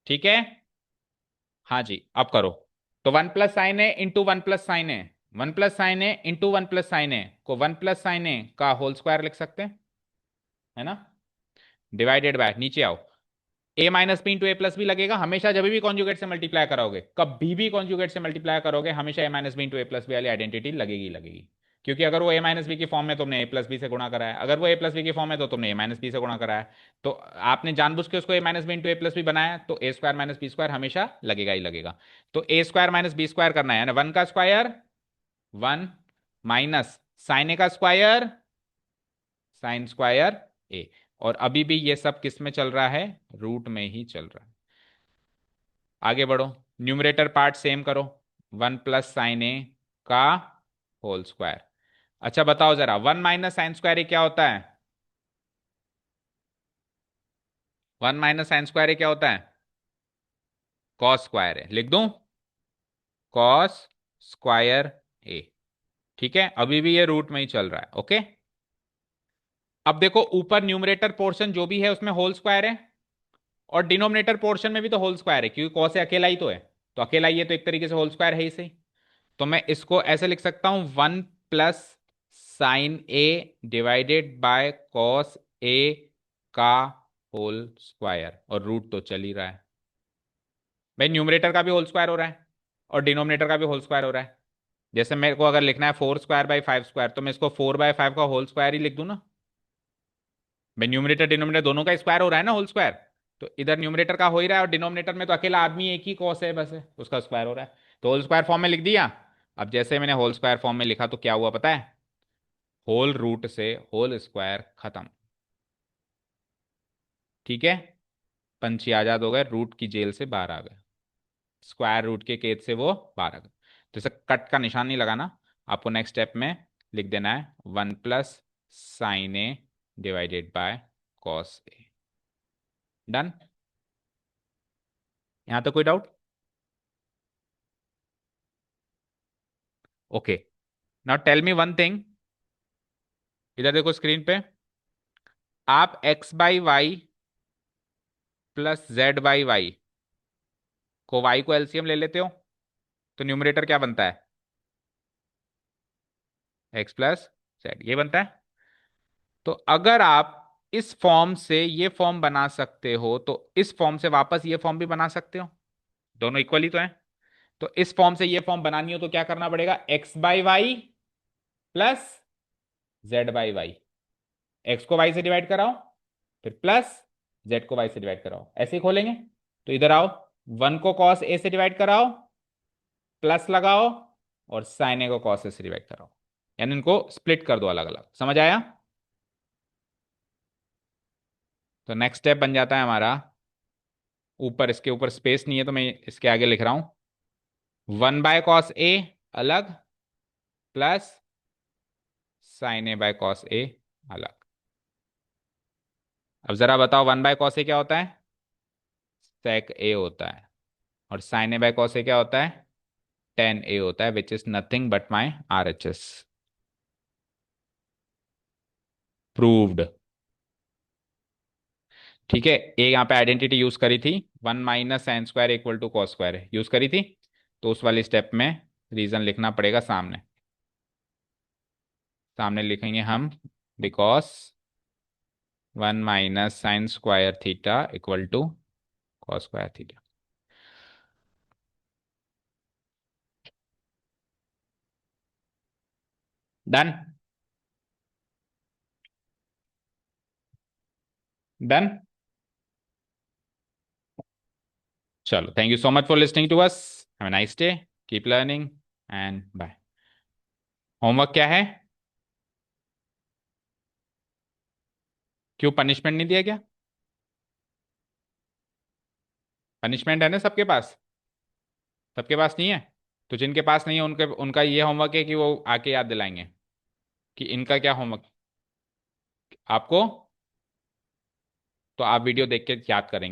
ठीक है? हाँ जी, अब करो। तो 1 plus sine a into 1 plus sine A, 1 plus sine a into 1 plus sine ए को 1 प्लस साइन ए का होल स्क्वायर लिख सकते हैं, है ना? डिवाइडेड बाय, नीचे आओ, ए माइनस बी इंटू ए प्लस बी लगेगा हमेशा, जब भी कॉन्जुगेट से मल्टीप्लाई करोगे, कभी भी कॉन्जुगेट से मल्टीप्लाई करोगे हमेशा ए माइनस बी इंटू ए प्लस बी वाली आइडेंटिटी लगेगी लगेगी। क्योंकि अगर वो ए माइनस बी की फॉर्म में, तुमने ए प्लस बी से गुणा करा है, अगर वो ए प्लस बी की फॉर्म में तो तुमने ए माइनस बी से गुणा करा है। तो आपने जानबूझ के उसको ए माइनस बी इंटू ए प्लस बी बनाया, तो a square minus b square हमेशा लगेगा ही लगेगा। तो a square minus b square करना है ना, 1 का स्क्वायर 1 माइनस साइन ए का स्क्वायर साइन स्क्वायर ए। और अभी भी ये सब किस में चल रहा है? रूट में ही चल रहा है। आगे बढ़ो, न्यूमरेटर पार्ट सेम करो, 1 प्लस साइन ए का होल स्क्वायर। अच्छा बताओ जरा, 1 माइनस साइन स्क्वायर ए क्या होता है? 1 माइनस साइन स्क्वायर ए क्या होता है? कॉस स्क्वायर है, लिख दूं? कॉस स्क्वायर ए। ठीक है, अभी भी ये रूट में ही चल रहा है। ओके, अब देखो ऊपर न्यूमरेटर पोर्शन जो भी है उसमें होल स्क्वायर है, और डिनोमिनेटर पोर्शन में भी तो होल स्क्वायर है, क्योंकि कॉस अकेला ही तो है। तो अकेला ही है तो एक तरीके से होल स्क्वायर है ही सही। तो मैं इसको ऐसे लिख सकता हूं, 1 plus sine a divided by cos a का होल स्क्वायर, और रूट तो चल ही रहा है। भाई न्यूमरेटर का भी होल स्क्वायर हो रहा है और डिनोमिनेटर का भी होल स्क्वायर हो रहा है। जैसे मेरे को अगर लिखना है 4 स्क्वायर बाई 5 स्क्वायर, तो मैं इसको 4/5 का होल स्क्वायर ही लिख दूं ना। भाई न्यूमरेटर डिनोमिनेटर दोनों का स्क्वायर हो रहा है ना, होल स्क्वायर। तो इधर न्यूमरेटर का हो ही रहा है, और डिनोमिनेटर में तो अकेला आदमी एक ही कॉस है बस है, उसका स्क्वायर हो रहा है। तो होल स्क्वायर फॉर्म में लिख दिया। अब जैसे मैंने होल स्क्वायर फॉर्म में लिखा तो क्या हुआ पता है? होल रूट से होल स्क्वायर खत्म। ठीक है, पंछी आजाद हो गए, रूट की जेल से बाहर आ गए, स्क्वायर रूट के कैद से वो बाहर आ गए। तो इसे कट का निशान नहीं लगाना, आपको नेक्स्ट स्टेप में लिख देना है 1 plus sine a divided by cos a. Done? यहां तो कोई doubt? Okay, now tell me one thing. इधर देखो स्क्रीन पे, आप x by y plus z by y को, वाई को एलसीएम ले लेते हो तो न्यूमरेटर क्या बनता है? एक्स प्लस जेड, ये बनता है। तो अगर आप इस फॉर्म से ये फॉर्म बना सकते हो, तो इस फॉर्म से वापस ये फॉर्म भी बना सकते हो, दोनों इक्वली तो है। तो इस फॉर्म से ये फॉर्म बनानी हो तो क्या करना पड़ेगा? X by y plus z by y. X को वाई से डिवाइड कराओ, फिर प्लस जेड को वाई से डिवाइड कराओ, ऐसे ही खोलेंगे। तो इधर आओ, 1 को कॉस ए से डिवाइड कराओ, प्लस लगाओ, और साइन ए को कॉस ए से डिवाइड कराओ, यानी इनको स्प्लिट कर दो अलग अलग। समझ आया? तो नेक्स्ट स्टेप बन जाता है हमारा, ऊपर इसके ऊपर स्पेस नहीं है तो मैं इसके आगे लिख रहा हूं, 1/cos ए अलग, plus sine a by cos a अलग। अब जरा बताओ, 1/cos ए क्या होता है? sec ए होता है, और साइन ए बाय कॉस ए क्या होता है? tan ए होता है, which is nothing but my RHS। Proved. ठीक है, एक यहाँ पे आइडेंटिटी यूज करी थी, 1 minus sine square equal to cos square use करी थी, तो उस वाली स्टेप में रीजन लिखना पड़ेगा सामने। सामने लिखेंगे हम, because 1 minus sine square theta equal to cos square theta. Done? Done? चलो, thank you so much for listening to us. Have a nice day, keep learning, and bye. Homework क्या है? क्यों पनिशमेंट नहीं दिया क्या? पनिशमेंट है ना सबके पास? सबके पास नहीं है? तो जिनके पास नहीं है उनके, उनका ये होमवर्क है कि वो आके याद दिलाएंगे कि इनका क्या होमवर्क। आपको तो आप वीडियो देख के याद करेंगे।